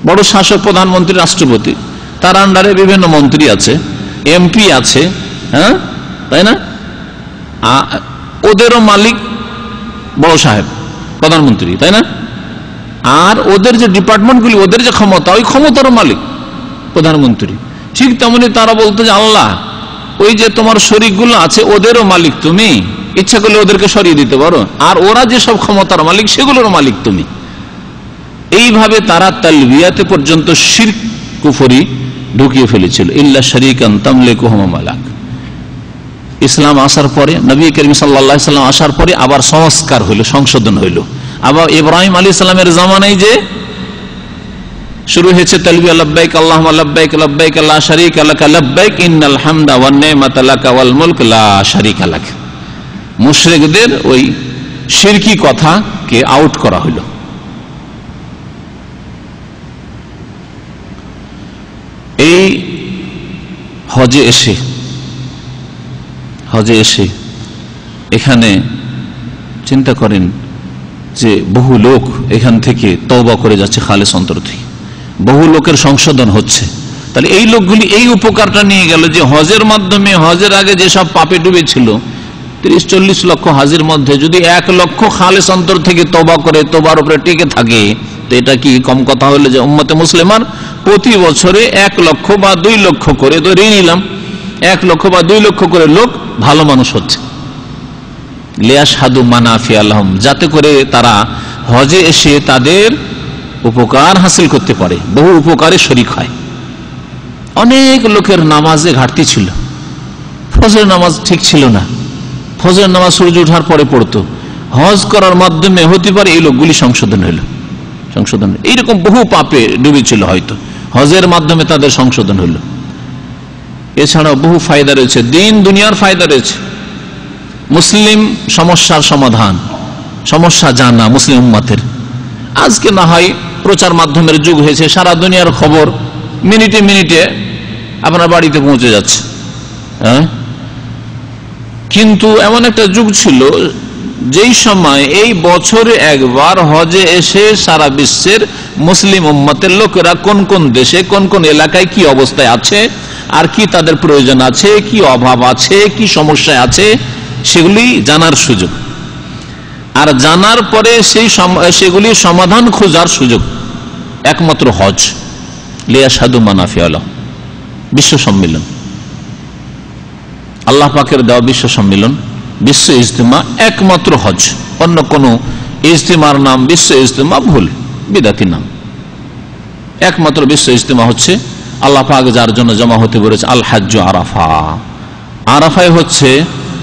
বড় শাসক, প্রধানমন্ত্রী, রাষ্ট্রপতি, তার আন্ডারে বিভিন্ন মন্ত্রী আছে, এমপি আছে, হ্যাঁ তাই না, ওদেরও মালিক বড় সাহেব, প্রধানমন্ত্রী, তাই না। আর ওদের যে ডিপার্টমেন্টগুলি, ওদের যে ক্ষমতা, ওই ক্ষমতারও মালিক প্রধানমন্ত্রী। ঠিক তেমনি তারা বলতো যে আল্লাহ ওই যে তোমার শরীকগুলো আছে ওদেরও মালিক তুমি, ইচ্ছা করলে ওদেরকে সরিয়ে দিতে পারো, আর ওরা যে সব ক্ষমতার মালিক সেগুলোর মালিক তুমি। এইভাবে তারা তালবিয়াতে পর্যন্ত শিরক, কুফরি ঢুকিয়ে ফেলেছিল। ইল্লা শারীকান তামলিকুহু ওয়া মালাক। ইসলাম আসার পরে, নবী করিম সাল্লাল্লাহু আলাইহি সাল্লাম আসার পরে আবার সংস্কার হইল, সংশোধন হইল। আবার ইব্রাহিম আলাইহিস সালামের জামানায় যে শুরু হয়েছে তালবিয়া, লব্বাইক আল্লাহুম্মা লব্বাইক, লব্বাইক লা শারীকা লাক লব্বাইক, ইন্নাল হামদা ওয়ান নি'মাতা লাকা ওয়াল মুলক লা শারীকা লাক। মুশরিকদের ওই শিরকি কথাকে আউট করা হইল। এই হজে এসে এখানে চিন্তা করেন যে বহু লোক এখান থেকে তওবা করে যাচ্ছে খালেস অন্তর থেকে, বহু লোকের সংশোধন হচ্ছে। তাহলে এই লোকগুলি এই উপকারটা নিয়ে গেল যে হজের মাধ্যমে, হজের আগে যেসব পাপে ডুবেছিল 30-40 লক্ষ হাজির মধ্যে যদি 1 লক্ষ খালেস অন্তর থেকে তওবা করে, তওবার উপরে টিকে থাকে, তো এটা কি কম কথা হলো যে উম্মতে মুসলিমার প্রতি বছরে 1 লক্ষ বা 2 লক্ষ করে, ধরে নিলাম 1 লক্ষ বা 2 লক্ষ করে লোক ভালো মানুষ হচ্ছে, লিয়াশহাদু মানাফিআ লাহুম, যাতে করে তারা হজে এসে তাদের উপকার হাসিল করতে পারে, বহু উপকারে শরীক হয়। অনেক লোকের নামাজে ঘাটতি ছিল, ফজরের নামাজ ঠিক ছিল না, ফজরের নামাজ সূর্য ওঠার পরে পড়তো। হজ করার মাধ্যমে হতে পারে এই লোকগুলি সংশোধন হলো, এইরকম বহু পাপে ডুবেছিল, হয়তো হজের মাধ্যমে তাদের সংশোধন হলো। এছাড়াও বহু ফায়দা রয়েছে, দিন দুনিয়ার ফায়দা রয়েছে। মুসলিম সমস্যার সমাধান, সমস্যা জানা মুসলিম উম্মতের। আজকে না হয় প্রচার মাধ্যমের যুগ হয়েছে, সারা দুনিয়ার খবর মিনিটে মিনিটে আপনার বাড়িতে পৌঁছে যাচ্ছে, হ্যাঁ। কিন্তু এমন একটা যুগ ছিল যেই সময় এই বছরে একবার হজে এসে সারা বিশ্বের মুসলিম উম্মতের লোকেরা কোন কোন দেশে, কোন কোন এলাকায় কি অবস্থায় আছে, আর কি তাদের প্রয়োজন আছে, কি অভাব আছে, কি সমস্যায় আছে, সেগুলি জানার সুযোগ। আর জানার পরে সেগুলি সমাধান খোঁজার সুযোগ একমাত্র হজ। লিয়াশহাদু মানাফিআ লাহুম, বিশ্ব সম্মেলন, আল্লাহ পাকের দেওয়া বিশ্ব সম্মেলন, বিশ্ব ইজতিমা একমাত্র হজ। অন্য কোন ইজতিমার নাম বিশ্ব ইজতিমা ভুল, বিদাতি নাম। একমাত্র বিশ্ব ইজতিমা হচ্ছে আল্লাহ পাক যার জন্য জমা হতে বলেছে, আল হাজ্জু আরাফা। আরাফায় হচ্ছে,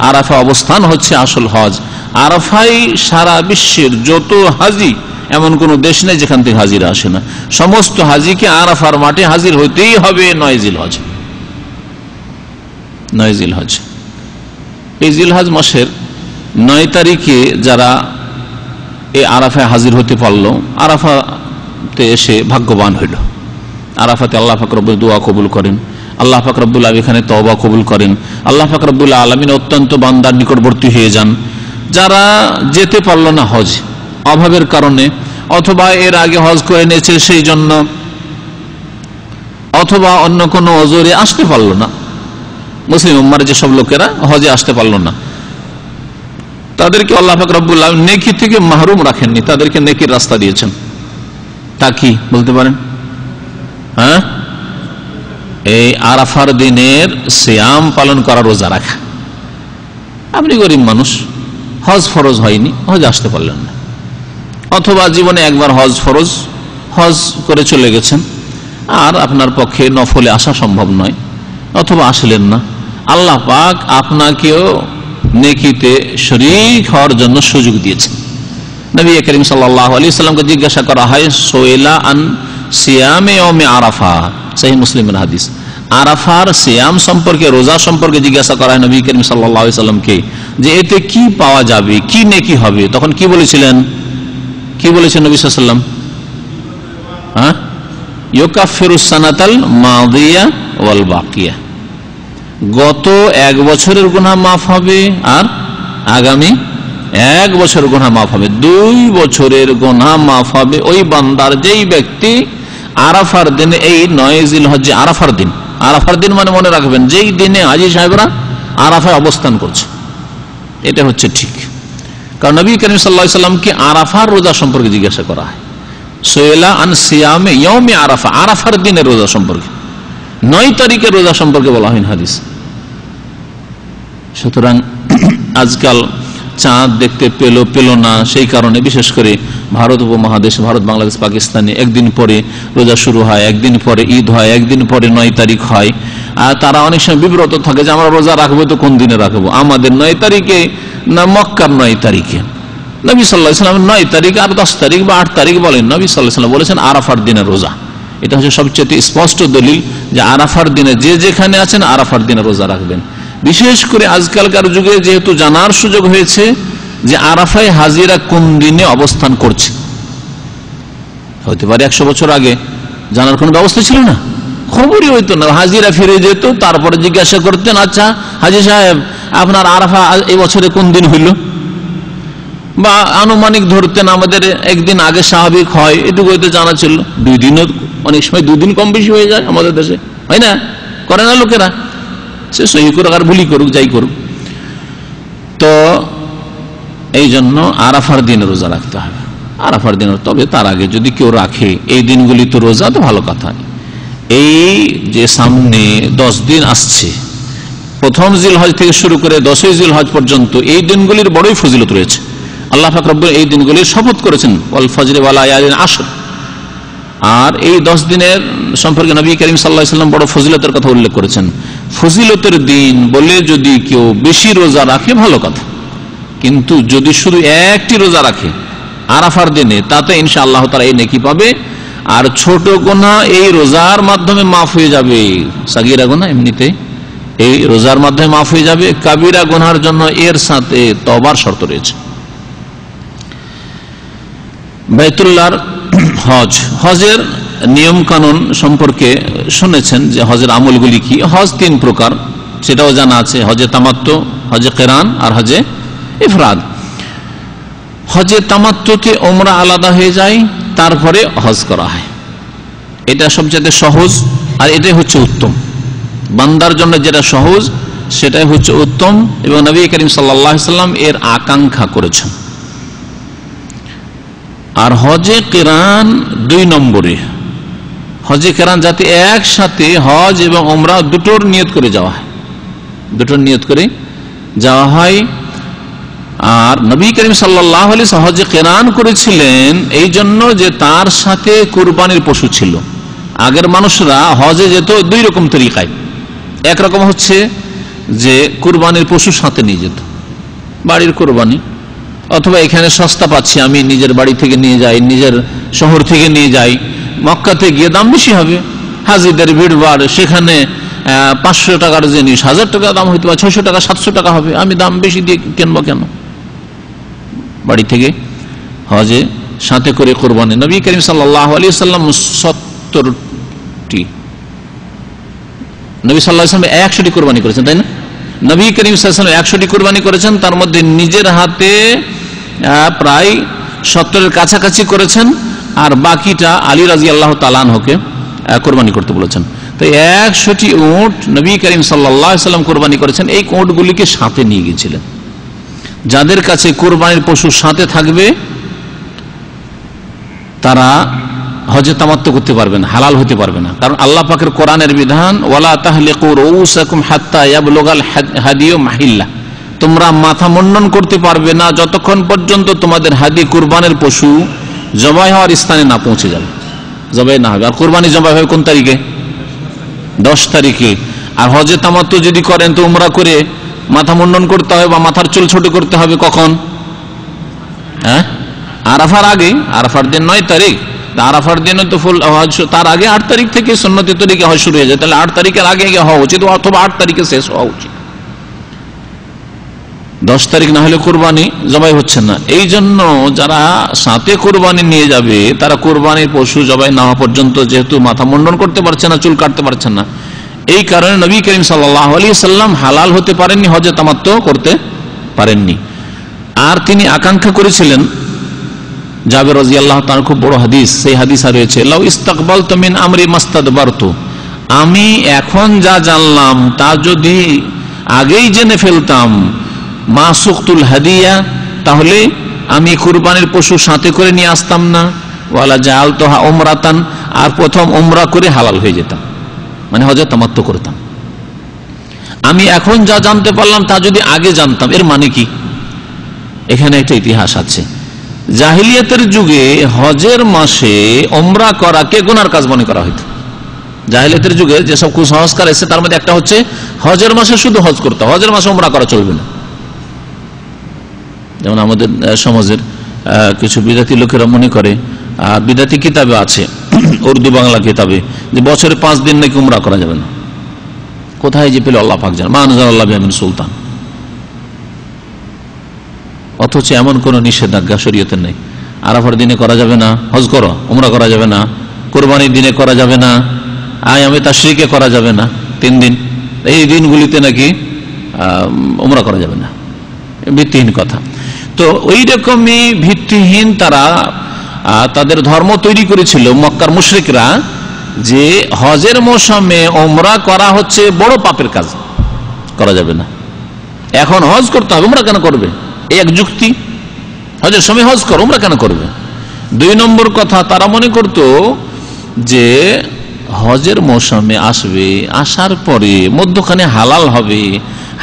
আরাফা অবস্থান হচ্ছে আসল হজ। আরাফাই সারা বিশ্বের যত হাজি, এমন কোন দেশ নেই যেখান থেকে হাজিরা আসে না। সমস্ত হাজিকে আরাফার মাঠে হাজির হইতেই হবে 9 জিলহজ। 9 জিলহজ, এই জিলহজ মাসের 9 তারিখে যারা এই আরাফায় হাজির হতে পারলো, আরাফাতে এসে ভাগ্যবান হইল। আরাফাতে আল্লাহ পাক রব্বুল দোয়া কবুল করেন, আল্লাহ পাক রব্বুল আলামিন এখানে তওবা কবুল করেন, আল্লাহ পাক রব্বুল আলামিন অত্যন্ত বান্দার নিকটবর্তী হয়ে যান। যারা যেতে পারলো না হজ অভাবের কারণে, অথবা এর আগে হজ করে নিয়েছে সেই জন্য, অথবা অন্য কোনো ওজরে আসতে পারলো না, মুসলিম উম্মার যেসব লোকেরা হজে আসতে পারলো না, তাদেরকে আল্লাহ পাক রব্বুল আলামিন নেকি থেকে মাহরুম রাখেননি, তাদেরকে নেকির রাস্তা দিয়েছেন। তা কি বলতে পারেন? হ্যাঁ, এই আরাফার দিনের সিয়াম পালন করা, রোজা রাখা। আপনি গরিব মানুষ, হজ ফরজ হয়নি, হজ আসতে পারলেন না, অথবা জীবনে একবার হজ ফরজ, হজ করে চলে গেছেন, আর আপনার পক্ষে নফলে আসা সম্ভব নয়, অথবা আসলেন না, আল্লাহ পাক আপনাকেও নেকিতে শরীক হওয়ার জন্য সুযোগ দিয়েছেন। নবী করিম সাল্লাল্লাহু আলাইহি ওয়াসাল্লামকে জিজ্ঞাসা করা হয়, সুইলা আন সিয়ামে ইয়াউমে আরাফা, সহিহ মুসলিমের হাদিস। আরাফার সিয়াম সম্পর্কে, রোজা সম্পর্কে জিজ্ঞাসা করা হয় নবী করিম সাল্লাল্লাহু আলাইহি ওয়াসাল্লামকে, যে এতে কি পাওয়া যাবে, কি নেকি হবে। তখন কি বলেছিলেন? কি বলেছেন নবী সাল্লাল্লাহু আলাইহি ওয়াসাল্লাম? হ্যাঁ, ইউকাফিরুস সানাতাল মাদিয়া ওয়াল বাকিয়া, গত 1 বছরের গুনাহ মাফ হবে, আর আগামী 1 বছর গুনাহ মাফ হবে। 2 বছরের গুনাহ মাফ হবে ওই বান্দার, যেই ব্যক্তি আরাফার দিনে, এই 9 জিলহজ্জে আরাফার দিন, আরাফার দিন মানে মনে রাখবেন যেই দিনে হাজী সাহেবরা আরাফায় অবস্থান করছে, এটা হচ্ছে ঠিক। কারণ নবী করিম সাল্লাল্লাহু আলাইহি ওয়াসাল্লামকে আরাফার রোজা সম্পর্কে জিজ্ঞাসা করা হয়, সুইলা আন সিয়ামে ইয়াউমে আরাফা, আরাফার দিনের রোজা সম্পর্কে, 9 তারিখের রোজা সম্পর্কে বলা হয় হাদিস। সুতরাং আজকাল চাঁদ দেখতে পেল না, সেই কারণে বিশেষ করে ভারত উপমহাদেশ, ভারত, বাংলাদেশ, পাকিস্তানে একদিন পরে রোজা শুরু হয়, একদিন পরে ঈদ হয়, একদিন পরে 9 তারিখ হয়। আর তারা অনেক সময় বিব্রত থাকে যে আমরা রোজা রাখবো তো কোন দিনে রাখবো, আমাদের 9 তারিখে না মক্কার 9 তারিখে। নবী সাল্লাল্লাহু আলাইহি ওয়াসাল্লাম 9 তারিখ আর 10 তারিখ বা 8 তারিখ বলেন, নবী সাল্লাল্লাহু আলাইহি ওয়াসাল্লাম বলেছেন আরাফার দিনের রোজা। এটা হচ্ছে সবচেয়ে স্পষ্ট দলিল যে আরাফার দিনে যে যেখানে আছেন আরাফার দিনে রোজা রাখবেন। বিশেষ করে আজকালকার যুগে যেহেতু জানার সুযোগ হয়েছে যে আরাফায় হাজিরা কোন দিনে অবস্থান করছে, হতে পারে 100 বছর আগে জানার কোন ব্যবস্থা ছিল না, খবরই হইতো না, হাজিরা ফিরে যেত, তারপরে জিজ্ঞাসা করতেন, আচ্ছা হাজী সাহেব আপনার আরাফা এই বছরে কোন দিন হইল, বা আনুমানিক ধরতেন, আমাদের একদিন আগে স্বাভাবিক হয়, এটুকু হয়তো জানা ছিল। 2 দিনও অনেক সময় 2 দিন কম বেশি হয়ে যায় আমাদের দেশে, হয় না? করে না লোকেরা, সে সহি করুক আর ভুলি করুক, যাই করুক। তো এই জন্য আরাফার দিনে রোজা রাখতে হবে, আরাফার দিন। তবে তার আগে যদি কেউ রাখে এই দিনগুলি তো রোজা, তো ভালো কথা। এই যে সামনে 10 দিন আসছে, প্রথম জিলহজ থেকে শুরু করে 10ই জিলহজ পর্যন্ত, এই দিনগুলির বড়ই ফজিলত রয়েছে। আল্লাহ পাক রব্বুল এই দিনগুলির শপথ করেছেন, ওয়াল ফজরি ওয়া লায়ালিন আশর। আর এই 10 দিনের সম্পর্কে নবী করিম সাল্লাল্লাহু আলাইহি ওয়াসাল্লাম বড় ফজিলতের কথা উল্লেখ করেছেন। ফজিলতের দিন বলে যদি কেউ বেশি রোজা রাখে ভালো কথা, কিন্তু যদি শুধু একটি রোজা রাখে আরাফার দিনে, তাতে ইনশাআল্লাহ তাআলা এই নেকি পাবে। আর ছোট গুনাহ এই রোজার মাধ্যমে মাফ হয়ে যাবে, সাগীরা গুনাহ এমনিতে এই রোজার মাধ্যমে মাফ হয়ে যাবে, কাবিরা গুনাহের জন্য এর সাথে তওবার শর্ত রয়েছে। বাইতুল্লাহর হজ, হজের নিয়ম কানুন সম্পর্কে শুনেছেন যে হজের আমলগুলি কি। হজ 3 প্রকার, সেটাও জানা আছে, হজে তামাত্তু, হজে কিরান আর হজে ইফরাদ। হজে তামাত্তুতে ওমরা আলাদা হয়ে যায়, তারপরে হজ করা হয়। এটা সবচেয়ে সহজ, আর এটাই হচ্ছে উত্তম। বান্দার জন্য যেটা সহজ সেটাই হচ্ছে উত্তম, এবং নবী করিম সাল্লাল্লাহু আলাইহি ওয়াসাল্লাম এর আকাঙ্ক্ষা করেছেন। আর হজে কেরান 2 নম্বরে। হজে কেরান যাতে একসাথে হজ এবং ওমরা দুটোর নিয়ত করে যাওয়া হয়, দুটোর নিয়ত করে যাওয়া হয়। আর নবী করিম সাল্লাল্লাহু আলাইহি ওয়াসাল্লাম হজে কেরান করেছিলেন এই জন্য যে তার সাথে কুরবানির পশু ছিল। আগের মানুষরা হজে যেত 2 রকম তরিকায়। একরকম হচ্ছে যে কুরবানির পশু সাথে নিয়ে যেত, বাড়ির কুরবানি, অথবা এখানে সস্তা পাচ্ছি আমি নিজের বাড়ি থেকে নিয়ে যাই, নিজের শহর থেকে নিয়ে যাই। মক্কাতে গিয়ে দাম বেশি হবে, হাজিদের ভিড়ভাড়, সেখানে 500 টাকার জিনিস 1000 টাকা দাম হইতে পারে, 600 টাকা 700 টাকা হবে, আমি দাম বেশি দিয়ে কিনবো কেন? বাড়ি থেকে হজে সাথে করে কুরবানি। নবী করিম সাল্লাল্লাহু আলাইহি ওয়াসাল্লাম 70টি, নবী সাল্লাল্লাহু আলাইহি ওয়াসাল্লাম 100টি কুরবানি করেছেন, তাই না? নবী করিম সাল্লাল্লাহু আলাইহি ওয়াসাল্লাম 100টি কুরবানি করেছেন, তার মধ্যে নিজের হাতে প্রায় 70-এর কাছাকাছি করেছেন, আর বাকিটা আলী রাদিয়াল্লাহু তাআলা আনহুকে কুরবানি করতে বলেছেন। তো 100টি উট নবী করিম সাল্লাল্লাহু আলাইহি ওয়াসাল্লাম কুরবানি করেছেন। এই উটগুলিকে সাথে নিয়ে গিয়েছিলেন। যাদের কাছে কুরবানির পশু সাথে থাকবে তারা হজে তামাত্তু করতে পারবে না, হালাল হতে পারবে না। কারণ আল্লাহ পাকের কোরআনের বিধান, ওয়ালা তাহলিকু রুউসাকুম হাত্তা ইয়াবলুগাল হাদিয়ু মাহিল্লা, তোমরা মাথা মুন্ডন করতে পারবে না যতক্ষণ পর্যন্ত তোমাদের হাদি কুরবানের পশু জবাই হওয়ার স্থানে না পৌঁছে যাবে, জবাই না হবে। আর কুরবানি জবাই হবে কোন তারিখে? 10 তারিখে। আর হজে তামাত্তু যদি করেন তো উমরা করে মাথা মুন্ডন করতে হবে বা মাথার চুল ছোট করতে হবে কখন? আরাফার আগে, আরাফার দিন 9 তারিখ, আরাফার দিনে তো ফুল হজ, তার আগে 8 তারিখ থেকে সুন্নতি তরিকা হজ শুরু হয়ে যায়। তাহলে 8 তারিখের আগে হওয়া উচিত, অথবা 8 তারিখে শেষ হওয়া উচিত। 10 তারিখ না হলে কুরবানি জবাই হচ্ছে না। এই জন্য যারা সাথে কুরবানি নিয়ে যাবে তারা কুরবানির পশু জবাই না হওয়া পর্যন্ত যেহেতু মাথা মুন্ডন করতে পারছে না, চুল কাটতে পারছে না, এই কারণে নবী করিম সাল্লাল্লাহু আলাইহি ওয়াসাল্লাম হালাল হতে পারেননি, হজে তামাত্তু করতে পারেননি। আর তিনি আকাঙ্ক্ষা করেছিলেন, জাবের রাদিয়াল্লাহু তাআলা খুব বড় হাদিস, সেই হাদিস রয়েছে, লাউ ইস্তাকবালতু মিন আমরি মাস্তাদবারতু, আমি এখন যা জানলাম তা যদি আগেই জেনে ফেলতাম, মা সুকতুল হাদিয়া, তাহলে আমি কুরবানির পশু সাথে করে নিয়ে আসতাম না, ওয়ালা জাআলতুহা উমরাতান, আর প্রথম উমরা করে হালাল হয়ে যেতাম, মানে হজে তামাত্তু করতাম। আমি এখন যা জানতে পারলাম তা যদি আগে জানতাম। এর মানে কি? এখানে একটা ইতিহাস আছে। জাহিলিয়াতের যুগে হজের মাসে উমরা করাকে গুনার কাজ মনে করা হইত। জাহিলিয়াতের যুগে যেসব কুসংস্কার এসেছে তার মধ্যে একটা হচ্ছে হজের মাসে শুধু হজ করতে, হজের মাসে উমরা করা চলবে না। যেমন আমাদের সমাজের কিছু বিদাতি লোকেরা মনে করে, বিদাতি কিতাবে আছে, উর্দু বাংলা কিতাবে, যে বছরে 5 দিন নাকি উমরা করা যাবে না। কোথায় যে পেল আল্লাহ পাক জানেন, মা আনজালাল্লাহু বিহা মিন সুলতান। অথচ এমন কোন নিষেধাজ্ঞা শরীয়তে নেই। আরাফার দিনে করা যাবে না হজ করো, উমরা করা যাবে না, কুরবানির দিনে করা যাবে না, আয়ামে তাশরিকে করা যাবে না, 3 দিন, এই দিনগুলিতে নাকি উমরা করা যাবে না। ভিত্তিহীন কথা। তো ওই রকমই ভিত্তিহীন তারা তাদের ধর্ম তৈরি করেছিল মক্কার মুশরিকরা, যে হজের মৌসুমে উমরা করা হচ্ছে বড় পাপের কাজ, করা যাবে না। এখন হজ করতে হবে, উমরা কেন করবে? এই এক যুক্তি, হজের সময় হজ করো, উমরা কেন করবে? 2 নম্বর কথা, তারা মনে করত যে হজের মৌসুমে আসবে, আসার পরে মধ্যখানে হালাল হবে,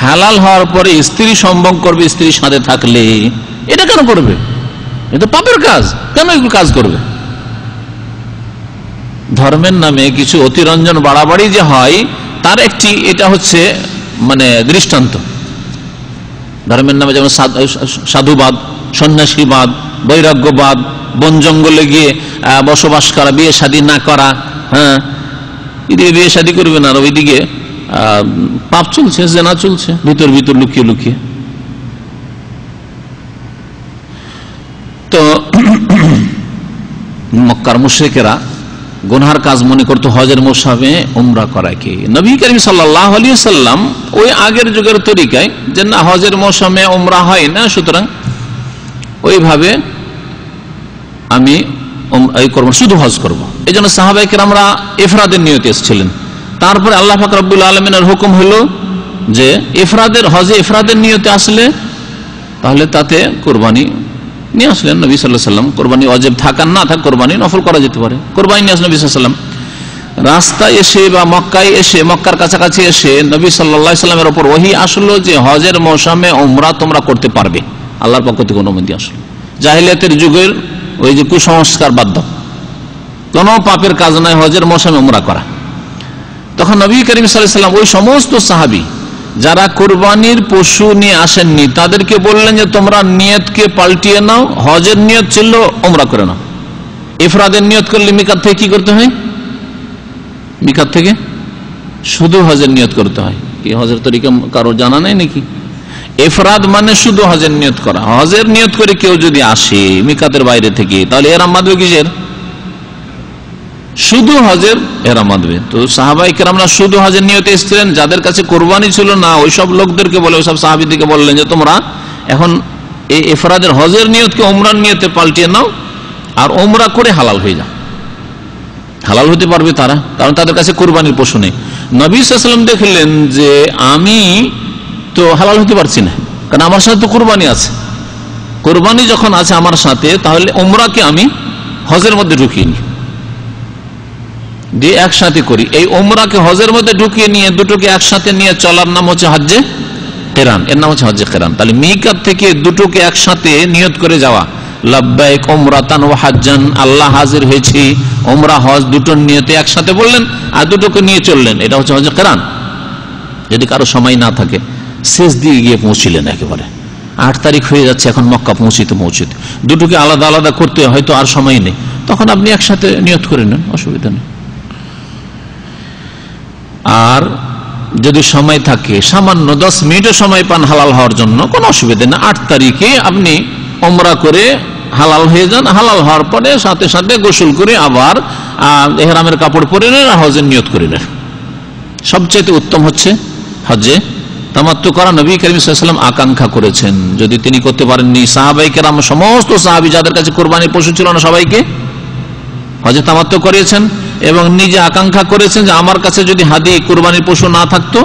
হালাল হওয়ার পরে স্ত্রী সম্ভোগ করবে, স্ত্রীর সাথে থাকলে, এটা কেন করবে? এটা পাপের কাজ, কেন এগুলো কাজ করবে? ধর্মের নামে কিছু অতিরঞ্জন বাড়াবাড়ি যে হয় তার একটি এটা হচ্ছে মানে দৃষ্টান্ত। ধর্মের নামে যেমন সাধুবাদ, সন্ন্যাসীবাদ, বৈরাগ্যবাদ, বন জঙ্গলে গিয়ে বসবাস করা, বিয়ে শাদী না করা, হ্যাঁ, এদিকে বিয়ে শাদী করবে না, আর ওইদিকে পাপ চলছে, জেনা চলছে ভিতর ভিতর লুকিয়ে লুকিয়ে। তো মক্কার মুশরিকেরা গুনহার কাজ মনে করতো হজের মৌসুমে উমরা করাকে। নবী করিম সাল্লাল্লাহু আলাইহি ওয়াসাল্লাম ওই আগের যুগের তরিকায় যে না হজের মৌসুমে উমরা হয় না, সুতরাং ওইভাবে আমি করব, শুধু হজ করব। এই জন্য সাহাবায়ে কেরামরা ইফরাদের নিয়তে এসেছিলেন। তারপরে আল্লাহ পাক রব্বুল আলামিনের হুকুম হলো যে ইফরাদের হজে ইফরাদের নিয়তে আসলে তাহলে তাতে কুরবানি নিয়ে আসলেন নবী সাল্লাল্লাহু আলাইহি ওয়াসাল্লাম। কোরবানি ওয়াজিব থাক আর না থাক, কোরবানি নফল করা যেতে পারে। কোরবানি নিয়ে আসলেন নবী সাল্লাল্লাহু আলাইহি ওয়াসাল্লাম। রাস্তায় এসে বা মক্কায় এসে, মক্কার কাছাকাছি এসে নবী সাল্লাল্লাহু আলাইহি ওয়াসাল্লামের উপর ওহী আসলো যে হজের মৌসুমে উমরা তোমরা করতে পারবে, আল্লাহর পক্ষ থেকে অনুমতি আসলো। জাহিলিয়াতের যুগের ওই যে কুসংস্কার বাদ দাও, কোন পাপের কাজ নয় হজের মৌসুমে উমরা করা। তখন নবী করিম সাল্লাল্লাহু আলাইহি ওয়াসাল্লাম ওই সমস্ত সাহাবী যারা কোরবানির পশু নিয়ে আসেননি তাদেরকে বললেন যে তোমরা নিয়তকে পাল্টিয়ে নাও, হজের নিয়ত ছিল উমরা করে নাও। ইফরাদের নিয়ত করলে মিকাত থেকে কি করতে হয়? মিকাত থেকে শুধু হজের নিয়ত করতে হয়। কি হজের তরিকা কারো জানা নাই নাকি? ইফরাদ মানে শুধু হজের নিয়ত করা। হজের নিয়ত করে কেউ যদি আসে মিকাতের বাইরে থেকে, তাহলে এহরাম বাঁধবে কিসের? শুধু হজের এহরাম বাঁধবে। তো সাহাবায়ে কেরামরা শুধু হজের নিয়তে এসেছিলেন, যাদের কাছে কোরবানি ছিল না ওইসব লোকদেরকে বলে, ওইসব সাহাবীদেরকে বললেন যে তোমরা এখন এই ইফরাদের হজের নিয়তকে উমরার নিয়তে পাল্টিয়ে নাও আর উমরা করে হালাল হয়ে যাও। হালাল হতে পারবে তারা, কারণ তাদের কাছে কোরবানির পশু নেই। নবী সাল্লাল্লাহু আলাইহি ওয়াসাল্লাম দেখলেন যে আমি তো হালাল হতে পারছি না, কারণ আমার সাথে তো কোরবানি আছে। কোরবানি যখন আছে আমার সাথে, তাহলে উমরাকে আমি হজের মধ্যে ঢুকিয়ে নিই, দিয়ে একসাথে করি। এই উমরাকে হজের মধ্যে ঢুকিয়ে নিয়ে দুটোকে একসাথে নিয়ে চলার নাম হচ্ছে হজ্জে কিরান, এর নাম হচ্ছে হজ্জে কিরান। তাহলে মিকাত থেকে দুটোকে একসাথে নিয়ত করে যাওয়া, লাব্বাইক উমরাতান ওয়া হাজ্জান, আল্লাহ হাজির হয়েছি, উমরা হজ দুটোর নিয়তে একসাথে বললেন আর দুটোকে নিয়ে চললেন, এটা হচ্ছে হজ্জে কিরান। যদি কারো সময় না থাকে শেষ দিয়ে গিয়ে পৌঁছিলেন, একেবারে 8 তারিখ হয়ে যাচ্ছে এখন মক্কা পৌঁছিতে দুটোকে আলাদা আলাদা করতে হয়তো আর সময় নেই, তখন আপনি একসাথে নিয়ত করে নেন, অসুবিধা নেই। আর যদি সময় থাকে সামান্য 10 মিনিটও সময় পান হালাল হওয়ার জন্য, কোনো অসুবিধা নেই। 8 তারিখে আপনি উমরা করে হালাল হয়ে যান, হালাল হওয়ার পরে সাথে সাথে গোসল করে আবার ইহরামের কাপড় পরে নেন আর হজের নিয়ত করে নেন। সবচেয়ে উত্তম হচ্ছে হজ্জে তামাত্তু করা। নবী করিম সাল্লাল্লাহু আলাইহি ওয়াসাল্লাম আকাঙ্ক্ষা করেছেন, যদি তিনি করতে পারেননি, সাহাবায়ে কেরাম সমস্ত সাহাবী যাদের কাছে কোরবানির পশু ছিল না সবাইকে হজ্জে তামাত্তু করিয়েছেন এবং নিজে আকাঙ্ক্ষা করেছেন যে আমার কাছে যদি হাদি কোরবানির পশু না থাকতো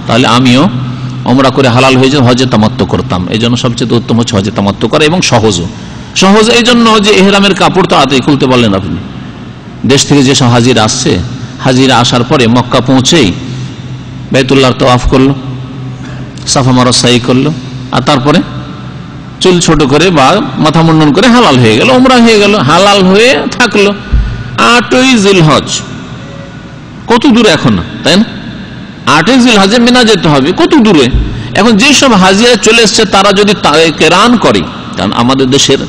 তাহলে আমিও উমরা করে হালাল হয়ে যেত, হজ্জে তামাত্তু করতাম। এই জন্য সবচেয়ে উত্তম হচ্ছে হজ্জে তামাত্তু করা, এবং সহজ এই জন্য যে ইহরামের কাপড় তো আতেই খুলতে পারলেন আপনি। দেশ থেকে যেসব হাজিরা আসছে, হাজিরা আসার পরে মক্কা পৌঁছেই বাইতুল্লাহর তাওয়াফ করলো, সাফা মারওয়া সাই করলো, আর তারপরে চুল ছোট করে বা মাথা মুন্ডন করে হালাল হয়ে গেল, উমরা হয়ে গেল, হালাল হয়ে থাকলো। 8ই জিলহজ কত দূরে এখন, তাই না? 8ই জিলহজে মিনা যেতে হবে, কত দূরে। এখন যেসব হাজিরা চলে এসছে তারা যদি কেরান করে, কারণ আমাদের দেশের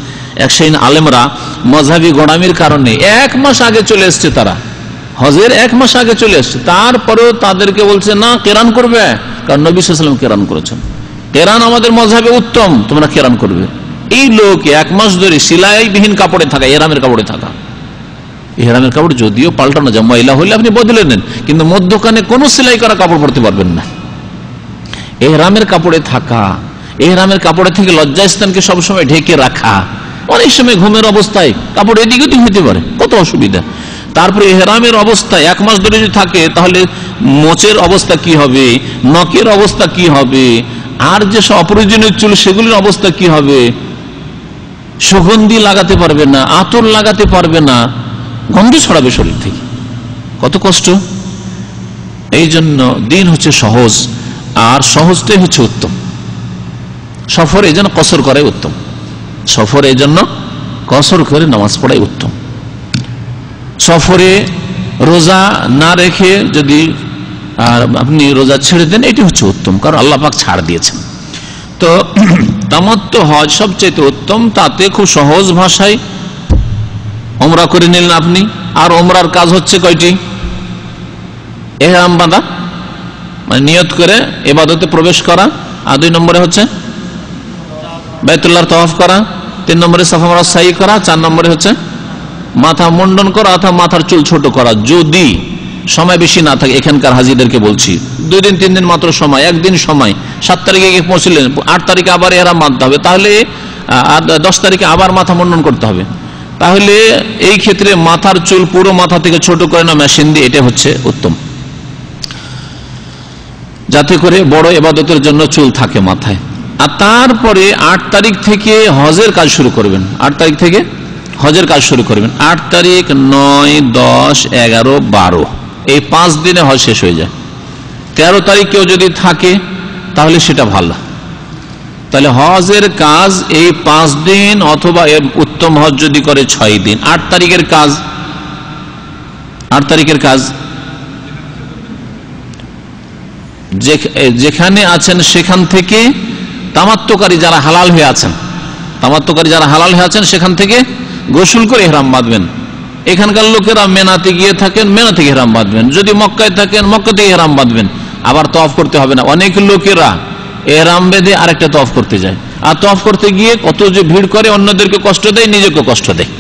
এক শ্রেণীর আলেমরা মযহাবী গোড়ামির কারণে 1 মাস আগে চলে এসছে, তারা হজের 1 মাস আগে চলে এসছে, তারপরেও তাদেরকে বলছে না কেরান করবে, কারণ নবী সাল্লাল্লাহু আলাইহি ওয়াসাল্লাম কেরান করেছেন। কেরান আমাদের মযহাবে উত্তম, তোমরা কেরান করবে। এই লোক 1 মাস ধরে সেলাইবিহীন কাপড়ে থাকা, ইহরামের কাপড়ে থাকা, ইহরামের কাপড় যদিও পাল্টানো যায়, ময়লা হলে আপনি বদলে নেন, কিন্তু মধ্যখানে কোনো সেলাই করা কাপড় পরতে পারবেন না। ইহরামের কাপড়ে থাকা, ইহরামের কাপড়ে থেকে লজ্জাস্থানকে সবসময় ঢেকে রাখা, অনেক সময় ঘুমের অবস্থায় কাপড় এদিক ওদিক হতে পারে, কত অসুবিধা। তারপরে ইহরামের অবস্থায় 1 মাস ধরে যদি থাকে তাহলে মোচের অবস্থা কি হবে, নখের অবস্থা কি হবে, আর যেসব অপ্রয়োজনীয় চুল সেগুলির অবস্থা কি হবে। সুগন্ধি লাগাতে পারবে না, আতর লাগাতে পারবে না, গন্ধ ছড়াবে শরীর থেকে, কত কষ্ট। এই জন্য দিন হচ্ছে সহজ, আর সহজটাই হচ্ছে উত্তম। সফর এই জন্য কসর করাই উত্তম, সফর এই জন্য কসর করে নামাজ পড়াই উত্তম। সফরে রোজা না রেখে যদি আপনি রোজা ছেড়ে দেন, এটি হচ্ছে উত্তম, কারণ আল্লাহ পাক ছাড় দিয়েছেন। তো তামাত্তু হজ সবচেয়ে উত্তম, তাতে খুব সহজ ভাষায় উমরা করে নিলেন আপনি। আর উমরার কাজ হচ্ছে কয়টি? ইহরাম বাঁধা, মানে নিয়ত করে ইবাদতে প্রবেশ করা, আর 2 নম্বরে হচ্ছে বাইতুল্লাহর তাওয়াফ করা, 3 নম্বরে সাফা মারওয়া সাই করা, 4 নম্বরে হচ্ছে মাথা মুন্ডন করা অথবা মাথার চুল ছোট করা, যদি সময় বেশি না থাকে। এখানকার হাজিদেরকে বলছি 2 দিন 3 দিন মাত্র সময়, 1 দিন সময়, 7 তারিখে গিয়ে পৌঁছলেন, 8 তারিখে আবার ইহরাম বাঁধতে হবে, তাহলে 10 তারিখে আবার মাথা মুন্ডন করতে হবে। তাহলে এই ক্ষেত্রে মাথার চুল পুরো মাথা থেকে ছোট করে না মেশিন দিয়ে, এটা হচ্ছে উত্তম, যাতে করে বড় ইবাদতের জন্য চুল থাকে মাথায়। আর তারপরে 8 তারিখ থেকে হজের কাজ শুরু করবেন। 8 তারিখ থেকে হজের কাজ শুরু করবেন। 8 তারিখ, 9, 10, 11, 12 এই 5 দিনে হজ শেষ হয়ে যায়। 13 তারিখ কেউ যদি থাকে তাহলে সেটা ভালো। তাহলে হজের কাজ এই 5 দিন, অথবা উত্তম হজ যদি করে 6 দিন। 8 তারিখের কাজ, 8 তারিখের কাজ যেখানে আছেন সেখান থেকে তামাত্তুকারী যারা হালাল হয়ে আছেন, তামাত্তুকারী যারা হালাল হয়ে আছেন সেখান থেকে গোসল করে ইহরাম বাঁধবেন। এখানকার লোকেরা মেনাতে গিয়ে থাকেন, মেনা থেকে ইহরাম বাঁধবেন। যদি মক্কায় থাকেন, মক্কা থেকে ইহরাম বাঁধবেন। আবার তওয়াফ করতে হবে না। অনেক লোকেরা ইহরাম বেঁধে আরেকটা তওয়াফ করতে যায়, আর তওয়াফ করতে গিয়ে কত যে ভিড় করে, অন্যদেরকে কষ্ট দেয়, নিজেকে কষ্ট দেয়।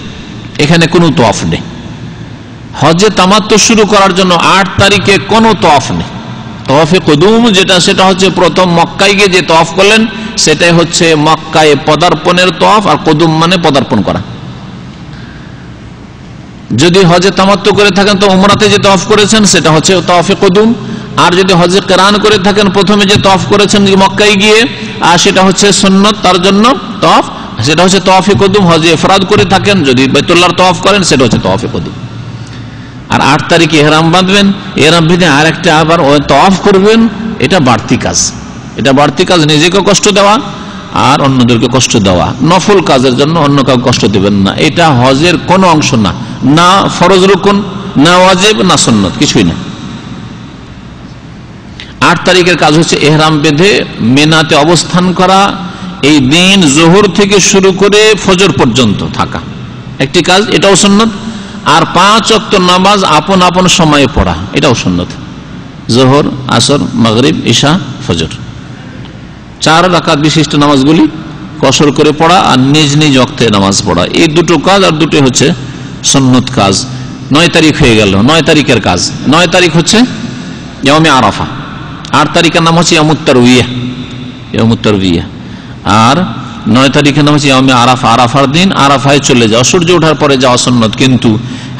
এখানে কোনো তওয়াফ নেই। হজে তামাত্তু শুরু করার জন্য 8 তারিখে কোনো তওয়াফ নেই। তওয়াফে কুদুম যেটা, সেটা হচ্ছে প্রথম মক্কায় গিয়ে যে তওয়াফ করলেন, সেটাই হচ্ছে মক্কায় পদার্পণের তওয়াফ। আর কুদুম মানে পদার্পণ করা। যদি হজে তামাত্তু করে থাকেন তো উমরাতে যে তওয়াফ করেছেন সেটা হচ্ছে তওয়াফে কুদুম। আর যদি হজে কিরান করে থাকেন, প্রথমে যে তওয়াফ করেছেন মক্কায় গিয়ে, আর সেটা হচ্ছে সুন্নত, তার জন্য তওয়াফ, সেটা হচ্ছে তওয়াফে কুদুম। হজে ইফরাদ করে থাকেন, যদি বাইতুল্লাহর তওয়াফ করেন, সেটা হচ্ছে তওয়াফে কুদুম। আর 8 তারিখে ইহরাম বাঁধবেন, ইহরাম বেঁধে আরেকটা আবার তওয়াফ করবেন। এটা বাড়তি কাজ, এটা বাড়তি কাজ। নিজেকে কষ্ট দেওয়া আর অন্যদেরকে কষ্ট দেওয়া। নফল কাজের জন্য অন্য কাউকে কষ্ট দেবেন না। এটা হজের কোনো অংশ না, না ফরজ রুকুন, না ওয়াজিব, না সুন্নত, কিছুই না। 8 তারিখের কাজ হচ্ছে ইহরাম বেঁধে মিনাতে অবস্থান করা। এই দিন জোহর থেকে শুরু করে ফজর পর্যন্ত থাকা একটি কাজ, এটাও সুন্নত। আর 5 ওয়াক্ত নামাজ আপন আপন সময়ে পড়া, এটাও সুন্নত। জোহর, আসর, মাগরিব, ইশা, ফজর 4 রাকাত বিশিষ্ট নামাজগুলি কসর করে পড়া, আর নিজ নিজ ওয়াক্তে নামাজ পড়া। এই দুটো কাজ, আর দুটো হচ্ছে সুন্নত কাজ। 9 তারিখ হয়ে গেল। 9 তারিখের কাজ, 9 তারিখ হচ্ছে ইয়াউমে আরাফা। 8 তারিখের নাম হচ্ছে ইয়াউমুত তারবিয়া, ইয়াউমুত তারবিয়া। আর 9 তারিখের নাম হচ্ছে ইয়াউমে আরাফা। আরাফার দিন আরাফায় চলে যাওয়া, সূর্য ওঠার পরে যাওয়া সুন্নত। কিন্তু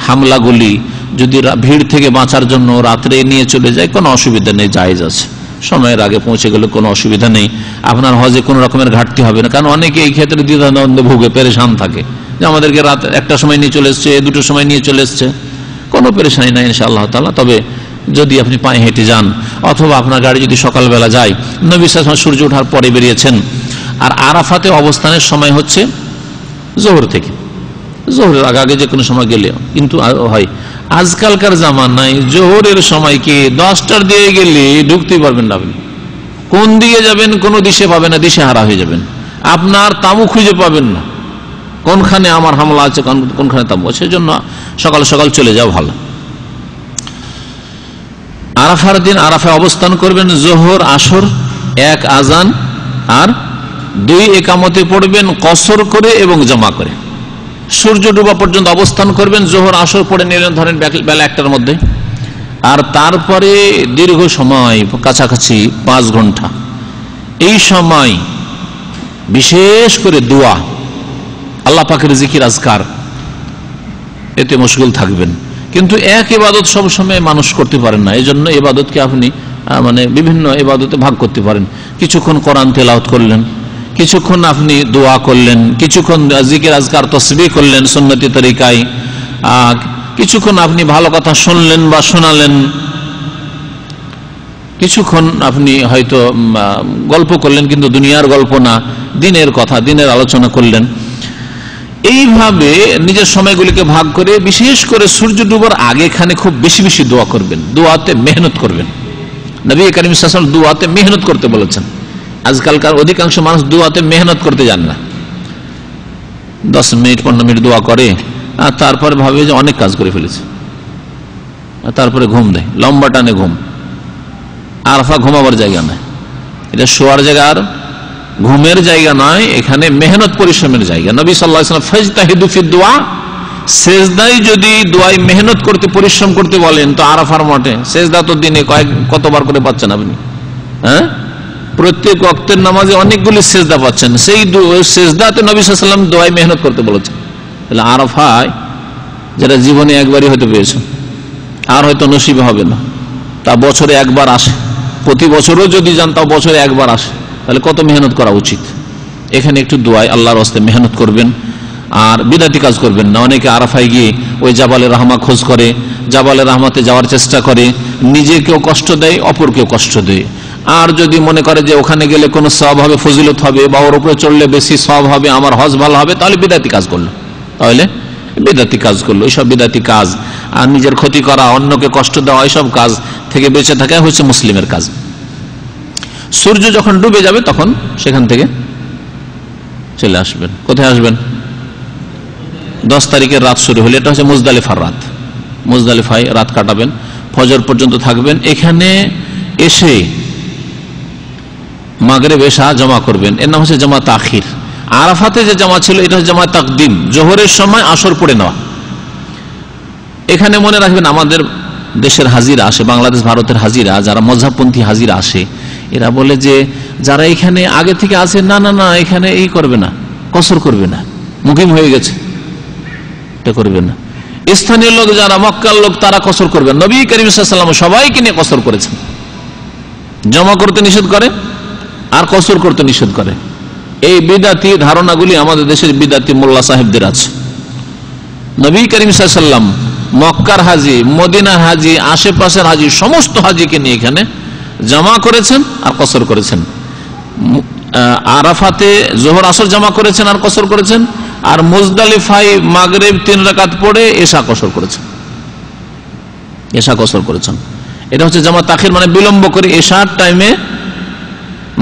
হামলাগুলি যদি ভিড় থেকে বাঁচার জন্য রাত্রে নিয়ে চলে যায়, কোনো অসুবিধা নেই, জায়েজ আছে। সময়ের আগে পৌঁছে গেলে কোনো অসুবিধা নেই। আপনার হজে কোনো রকমের ঘাটতি হবে না। কারণ অনেকে এই ক্ষেত্রে দ্বিধাদ্বন্দ্বে ভুগে পেরেশান থাকে, যে আমাদেরকে রাত 1টার সময় নিয়ে চলে এসছে, 2টোর সময় নিয়ে চলে এসছে। কোনো পেরেশানি নাই ইনশাআল্লাহ তাআলা। তবে যদি আপনি পায়ে হেঁটে যান, অথবা আপনার গাড়ি যদি সকালবেলা যায়, নবী সাল্লাল্লাহু আলাইহি ওয়াসাল্লাম সূর্য ওঠার পরে বেরিয়েছেন। আর আরাফাতে অবস্থানের সময় হচ্ছে জোহর থেকে, জোহরের আগে যে কোনো সময় গেলে কিন্তু হয়। আজকালকার জামানায় জোহরের সময় কি 10টার দিয়ে গেলে ঢুকতেই পারবেন না। আপনি কোন দিকে যাবেন কোনো দিশে পাবেন না, দিশে হারা হয়ে যাবেন। আপনার তাঁবু খুঁজে পাবেন না, কোনখানে আমার হামলা আছে, কোনখানে তাঁবু আছে। সেজন্য সকাল সকাল চলে যাওয়া ভালো। আরাফার দিন আরাফায় অবস্থান করবেন। জোহর, আসর 1 আজান আর 2 একামতে পড়বেন, কসর করে এবং জামা করে। সূর্য ডুবা পর্যন্ত অবস্থান করবেন। জোহর, আসর পড়ে নিলেন ধরেন বেলা 1টার মধ্যে। আর তারপরে দীর্ঘ সময়, কাছাকাছি 5 ঘন্টা, এই সময় বিশেষ করে দোয়া, আল্লাহ পাকের জিকির, আজকার, এতে মশগুল থাকবেন। কিন্তু এক ইবাদত সবসময় মানুষ করতে পারেন না। এই জন্য ইবাদতকে আপনি বিভিন্ন ইবাদতে ভাগ করতে পারেন। কিছুক্ষণ কোরআন তেলাওয়াত করলেন, কিছুক্ষণ আপনি দোয়া করলেন, কিছুক্ষণ জিকির, আজকার, তাসবিহ করলেন সুন্নতি তরিকায়, কিছুক্ষণ আপনি ভালো কথা শুনলেন বা শোনালেন, কিছুক্ষণ আপনি হয়তো গল্প করলেন, কিন্তু দুনিয়ার গল্প না, দিনের কথা, দিনের আলোচনা করলেন। এইভাবে নিজের সময়গুলিকে ভাগ করে, বিশেষ করে সূর্য ডুবার আগেখানে খুব বেশি বেশি দোয়া করবেন, দোয়াতে মেহনত করবেন। নবী করিম সাল্লাল্লাহু আলাইহি ওয়াসাল্লাম দোয়াতে মেহনত করতে বলেছেন। আজকালকার অধিকাংশ মানুষ দোয়াতে মেহনত করতে জান না। 10 মিনিট 15 মিনিট দোয়া করে, আর তারপরে ভাবে যে অনেক কাজ করে ফেলেছে, আর তারপরে ঘুম দেয়, লম্বা টানে ঘুম। আরাফা ঘুমাবার জায়গা নয়, এটা শোয়ার জায়গা আর ঘুমের জায়গা নয়, এখানে মেহনত পরিশ্রমের জায়গা। নবী সাল্লাল্লাহু আলাইহি ওয়াসাল্লাম ফাজতাহিদু ফিদ দুআ, সেজদায় যদি দোয়ায় মেহনত করতে, পরিশ্রম করতে বলেন, তো আরাফার মাঠে সেজদা তো দিনে কতবার করে পাচ্ছেন আপনি? হ্যাঁ, প্রত্যেক ওয়াক্তের নামাজে অনেকগুলি সেজদা পাচ্ছেন। সেই সেজদাতে নবী সাল্লাল্লাহু আলাইহি ওয়াসাল্লাম দোয়ায় মেহনত করতে বলেছেন। তাহলে আরাফায় যেটা জীবনে একবারই হয়তো পেয়েছেন, আর হয়তো নসিবে হবে না, তা বছরে একবার আসে। প্রতি বছরও যদি যান, তাও বছরে একবার আসে। তাহলে কত মেহনত করা উচিত। এখানে একটু দোয়ায় আল্লাহর রাস্তে মেহনত করবেন, আর বিদাতি কাজ করবেন না। অনেকে আরাফায় গিয়ে ওই জাবালে রাহমা খোঁজ করে, জাবালে রাহমাতে যাওয়ার চেষ্টা করে, নিজেকেও কষ্ট দেয়, অপরকেও কষ্ট দেয়। আর যদি মনে করে যে ওখানে গেলে কোনো সওয়াব হবে, ফজিলত হবে, বা ওর উপরে চললে বেশি সওয়াব হবে, আমার হজ ভালো হবে, তাহলে বিদাতি কাজ করলো, এইসব বিদাতি কাজ আর নিজের ক্ষতি করা, অন্যকে কষ্ট দেওয়া, এইসব কাজ থেকে বেঁচে থাকা হচ্ছে মুসলিমের কাজ। সূর্য যখন ডুবে যাবে তখন সেখান থেকে চলে আসবেন। কোথায় আসবেন? 10 তারিখের রাত শুরু হলে এটা হচ্ছে মুজদালিফার রাত। মুজদালিফায় রাত কাটাবেন, ফজর পর্যন্ত থাকবেন। এখানে এসে মাগরিব এশা জমা করবেন, এর নাম হচ্ছে জামা তাখির। আরাফাতে যে জামা ছিল এটা হচ্ছে জামা তাকদিম, জোহরের সময় আসর পড়ে নেওয়া। এখানে মনে রাখবেন, আমাদের দেশের হাজিরা আসে, বাংলাদেশ ভারতের হাজিরা, যারা মযহাবপন্থী হাজিরা আসে, এরা বলে যে যারা এখানে আগে থেকে আসে, না না না, এখানে এই করবে না, কসর করবে না, মুকিম হয়ে গেছে, এটা করবে না। স্থানীয় লোক যারা মক্কার লোক, তারা কসর করবেন। নবী করিম সাল্লাল্লাহু আলাইহি ওয়াসাল্লাম সবাইকে নিয়ে কসর করেছেন। জমা করতে নিষেধ করে আর কসর করতে নিষেধ করে। এই বিদাতি ধারণাগুলি আমাদের দেশের বিদাতি মোল্লা সাহেবদের আছে। নবী করিম সাল্লাল্লাহু আলাইহি ওয়াসাল্লাম মক্কার হাজি, মদিনার হাজি, আশেপাশের হাজি, সমস্ত হাজিকে নিয়ে এখানে জমা করেছেন আর কসর করেছেন। আরাফাতে জোহর আসর জমা করেছেন আর কসর করেছেন, আর মুজদালিফায় মাগরিব 3 রাকাত পড়ে এশা কসর করেছেন। এশা কসর করেছেন, এটা হচ্ছে জামা তাখির, মানে বিলম্ব করে এশার টাইমে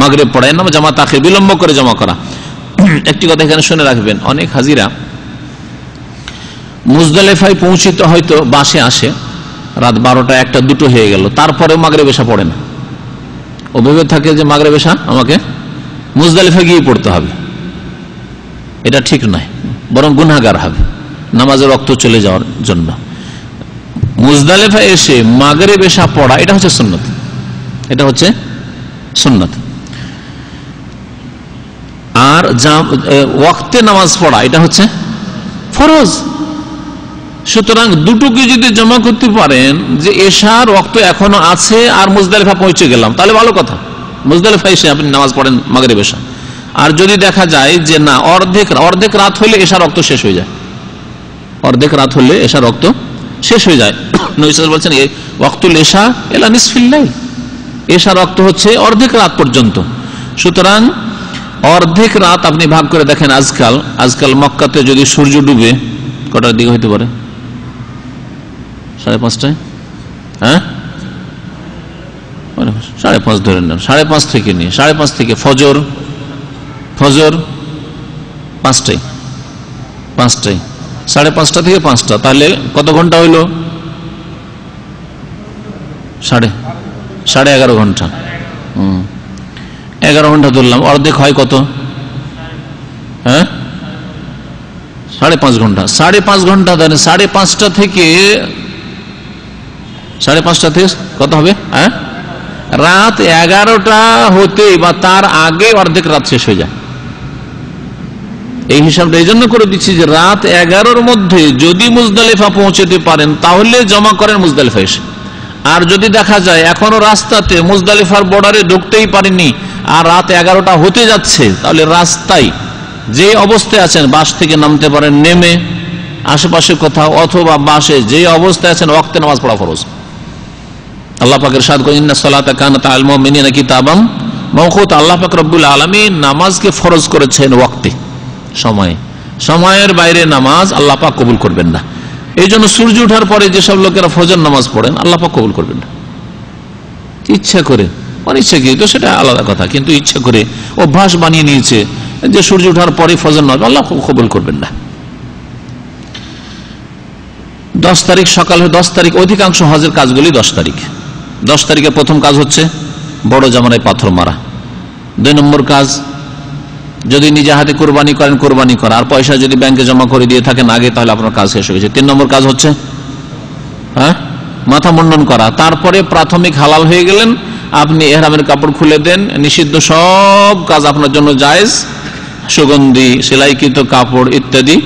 মাগরিব পড়ায় না, জামা তাখির, বিলম্ব করে জমা করা। একটি কথা এখানে শুনে রাখবেন, অনেক হাজিরা মুজদালিফায় পৌঁছিতে হয়তো বাসে আসে, রাত 12টা, 1টা, 2টো হয়ে গেল, তারপরে মাগরিব এশা পড়ে না। ও ভেবে থাকে যে মাগরিব এশা আমাকে মুজদালিফা গিয়ে পড়তে হবে। এটা ঠিক নয়, বরং গুনাহগার হবে নামাজের রক্ত চলে যাওয়ার জন্য। মুজদালিফা এসে মাগরিব এশা পড়া এটা হচ্ছে সুন্নাত, এটা হচ্ছে সুন্নাত। আর ওয়াক্তে নামাজ পড়া এটা হচ্ছে ফরজ। সুতরাং দুটোকে যদি জমা করতে পারেন, যে এশার ওয়াক্ত এখনো আছে আর মুজদালিফা পৌঁছে গেলাম, তাহলে ভালো কথা, মুজদালিফা এসে আপনি নামাজ পড়েন মাগরিব এশা। আর যদি দেখা যায় যে না, অর্ধেক রাত হলে এশার রক্ত শেষ হয়ে যায়, অর্ধেক রাত হলে এশার রক্ত শেষ হয়ে যায়। নবী সাল্লাল্লাহু আলাইহি ওয়াসাল্লাম বলছেন ওয়াক্তুল এশা ইলা নিসফিল লাইল, এশার রক্ত হচ্ছে অর্ধেক রাত পর্যন্ত। সুতরাং অর্ধেক রাত আপনি ভাগ করে দেখেন। আজকাল মক্কাতে যদি সূর্য ডুবে কটার দিকে হইতে পারে? 5:30, হ্যাঁ 5:30 ধরে নেন, 5:30 থেকে নিয়ে 5:30 থেকে ফজর 5টায়, 5:30 থেকে 5টা, তাহলে কত ঘন্টা হইল? 11.5 ঘন্টা। 11 ঘন্টা ধরলাম, অর্ধেক হয় কত? হ্যাঁ 5.5 ঘন্টা। 5.5 ঘন্টা ধরেন, 5:30 থেকে কত হবে? হ্যাঁ রাত 11টা হতে বা তার আগে অর্ধেক রাত শেষ হয়ে যায়। এই হিসাবটা এই জন্য করে দিচ্ছি যে রাত 11টার মধ্যে যদি মুজদালিফা পৌঁছতে পারেন তাহলে জমা করেন মুজদালিফা এসে। আর যদি দেখা যায় এখনো রাস্তাতে মুজদালিফার বর্ডারে ঢুকতেই পারেননি আর রাত 11টা হতে যাচ্ছে, তাহলে রাস্তায় যে অবস্থায় আছেন বাস থেকে নামতে পারেন, নেমে আশেপাশে কোথাও, অথবা বাসে যে অবস্থায় আছেন ওয়াক্তে নামাজ পড়া ফরজ। আল্লাহ পাকের ইরশাদ করেন, ইন্নাস সালাতা কানাত আলাল মুমিনিনা কিতাবাম মাওকুতা। আল্লাহ পাক রব্বুল আলামিন নামাজকে ফরজ করেছেন ওয়াক্তে, সময়ের বাইরে নামাজ আল্লাহ পাক কবুল করবেন না। এই জন্য সূর্য ওঠার পরে যেসব লোকেরা ফজর নামাজ পড়েন আল্লাহ পাক কবুল করবেন না। ইচ্ছা করে, অনিচ্ছাকৃত সেটা আলাদা কথা, কিন্তু ইচ্ছা করে অভ্যাস বানিয়ে নিয়েছে যে সূর্য ওঠার পরে ফজর নামাজ, আল্লাহ কবুল করবেন না। 10 তারিখ সকালে, 10 তারিখ অধিকাংশ হজের কাজগুলি 10 তারিখ। 10 তারিখের প্রথম কাজ হচ্ছে বড় জামানায় পাথর মারা। 2 নম্বর কাজ, যদি নিজে হাতে কোরবানি করেন কোরবানি করা, আর পয়সা যদি ব্যাংকে জমা করে দিয়ে থাকেন আগে, তাহলে আপনার কাজ শেষ হয়ে গেছে। 3 নম্বর কাজ হচ্ছে মাথা মুন্ডন করা। তারপরে প্রাথমিক হালাল হয়ে গেলেন, আপনি ইহরামের কাপড় খুলে দেন, নিষিদ্ধ সব কাজ আপনার জন্য জায়েজ, সুগন্ধি, সেলাইকৃত কাপড় ইত্যাদি,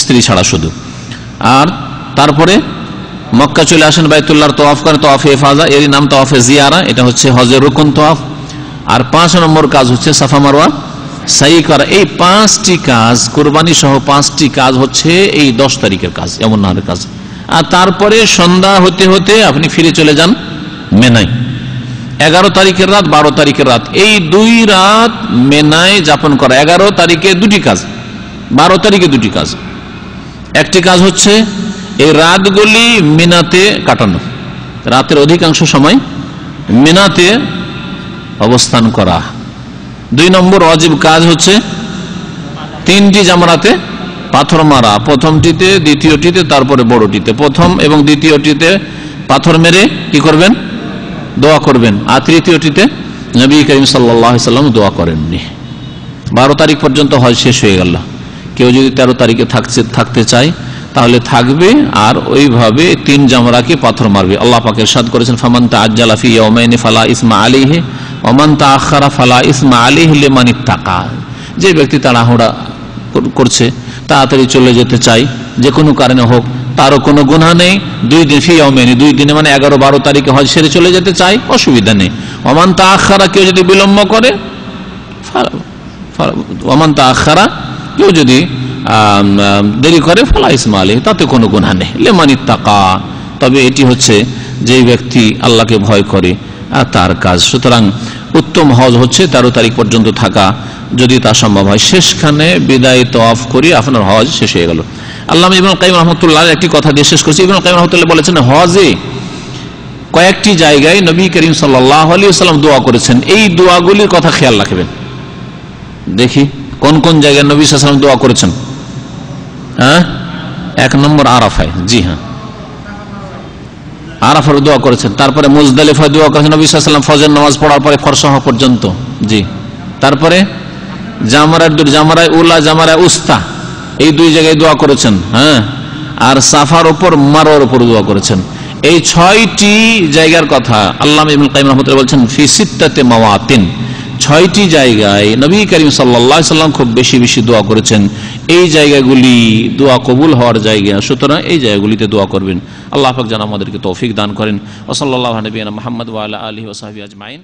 স্ত্রী ছাড়া শুধু। আর তারপরে মক্কা চলে আসেন, বাইতুল্লাহর তওয়াফ করেন, তওয়াফে ইফাজা, এরই নাম তওয়াফে জিয়ারা, এটা হচ্ছে হজের রুকন তওয়াফ। আর 5 নম্বর কাজ হচ্ছে সাফা মারওয়া সাই করা। এই 5টি কাজ, কুরবানি সহ 5টি কাজ হচ্ছে এই 10 তারিখের কাজ, এমন নাহরের কাজ। আর তারপরে সন্ধ্যা হতে হতে আপনি ফিরে চলে যান মেনায়। 11 তারিখের রাত, 12 তারিখের রাত, এই 2 রাত মেনায় যাপন করা। 11 তারিখে 2টি কাজ, 12 তারিখে 2টি কাজ। একটি কাজ হচ্ছে এই রাতগুলি মিনাতে কাটানো, রাতের অধিকাংশ সময় মিনাতে অবস্থান করা। 2 নম্বর ওয়াজিব কাজ হচ্ছে 3টি জামরাতে পাথর মারা, প্রথমটিতে, দ্বিতীয়টিতে, তারপরে বড়টিতে। প্রথম এবং দ্বিতীয়টিতে পাথর মেরে কি করবেন? দোয়া করবেন। আর তৃতীয়টিতে নবী করিম সাল্লাল্লাহু আলাইহি সাল্লাম দোয়া করেননি। 12 তারিখ পর্যন্ত হজ শেষ হয়ে গেল। কেউ যদি 13 তারিখে থাকতে চায় তাহলে থাকবে, আর ওইভাবে 3 জামরাকে পাথর মারবে। আল্লাহ পাক ইরশাদ করেছেন, ফামান তাআজ্জালা ফি ইয়াওমাইনি ফালা ইসমা আলাইহি ওয়া মান তাআখারা ফালা ইসমা আলাইহি লিমান ইত্তাকা। যে ব্যক্তি তাড়াহুড়া করছে, তাড়াতাড়ি চলে যেতে চায়, যে কোনো কারণে হোক, তারও কোনো গুনাহ নেই। 2 দিন ফি ইয়াওমাইনি, 2 দিনে মানে 11-12 তারিখে হজ সেরে চলে যেতে চায়, অসুবিধা নেই। ওয়া মান তাআখারা, কেউ যদি বিলম্ব করে, ওয়া মান তাআখারা, কেউ যদি দেরি করে, ফালা ইসমা আলাইহি, তাতে কোনো গুনাহ নেই, লিমান ইত্তাকা। তবে এটি হচ্ছে যে ব্যক্তি আল্লাহকে ভয় করে তার কাজ। সুতরাং উত্তম হজ হচ্ছে 13 তারিখ পর্যন্ত থাকা, যদি তা সম্ভব হয়। শেষখানে বিদায় তওয়াফ করে আপনার হজ শেষ হয়ে গেল। আল্লামা ইবনুল কাইয়িম রাহমাতুল্লাহ একটি কথা দিয়ে শেষ করছি। ইবনুল কাইয়িম রাহমাতুল্লাহ বলেছেন, হজে কয়েকটি জায়গায় নবী করিম সাল্লাল্লাহু আলাইহি ওয়াসাল্লাম দোয়া করেছেন, এই দোয়াগুলির কথা খেয়াল রাখবেন। দেখি কোন কোন জায়গায় নবী সাল্লাল্লাহু আলাইহি ওয়াসাল্লাম দোয়া করেছেন। 1 নম্বর আরাফায়, জি হ্যাঁ, আরাফার দোয়া করেছেন। তারপরে মুজদালিফায় দোয়া করেছেন নবী সাল্লাল্লাহু আলাইহি ওয়াসাল্লাম ফজর নামাজ পড়ার পরে ফরসা হওয়া পর্যন্ত, জি। তারপরে জামারায় উলা, জামারায় উস্তা, এই 2 জায়গায় দোয়া করেছেন, হ্যাঁ। আর সাফার উপর, মারওয়ার উপর দোয়া করেছেন। এই 6টি জায়গার কথা আল্লামা ইবনুল কাইয়িম রাহমাতুল্লাহ বলেছেন, ফি সিত্তাতি মাওয়াতিন, 6টি জায়গায় নবী করিম সাল্লাল্লাহু আলাইহি ওয়াসাল্লাম খুব বেশি বেশি দোয়া করেছেন। এই জায়গাগুলি দোয়া কবুল হওয়ার জায়গা, সুতরাং এই জায়গাগুলিতে দোয়া করবেন। আল্লাহ পাক যেন আমাদেরকে তৌফিক দান করেন। ওয়া সাল্লাল্লাহু আলা নবিয়িনা মুহাম্মদ ওয়া আলা আলিহি ওয়া সাহবিহি আজমাইন।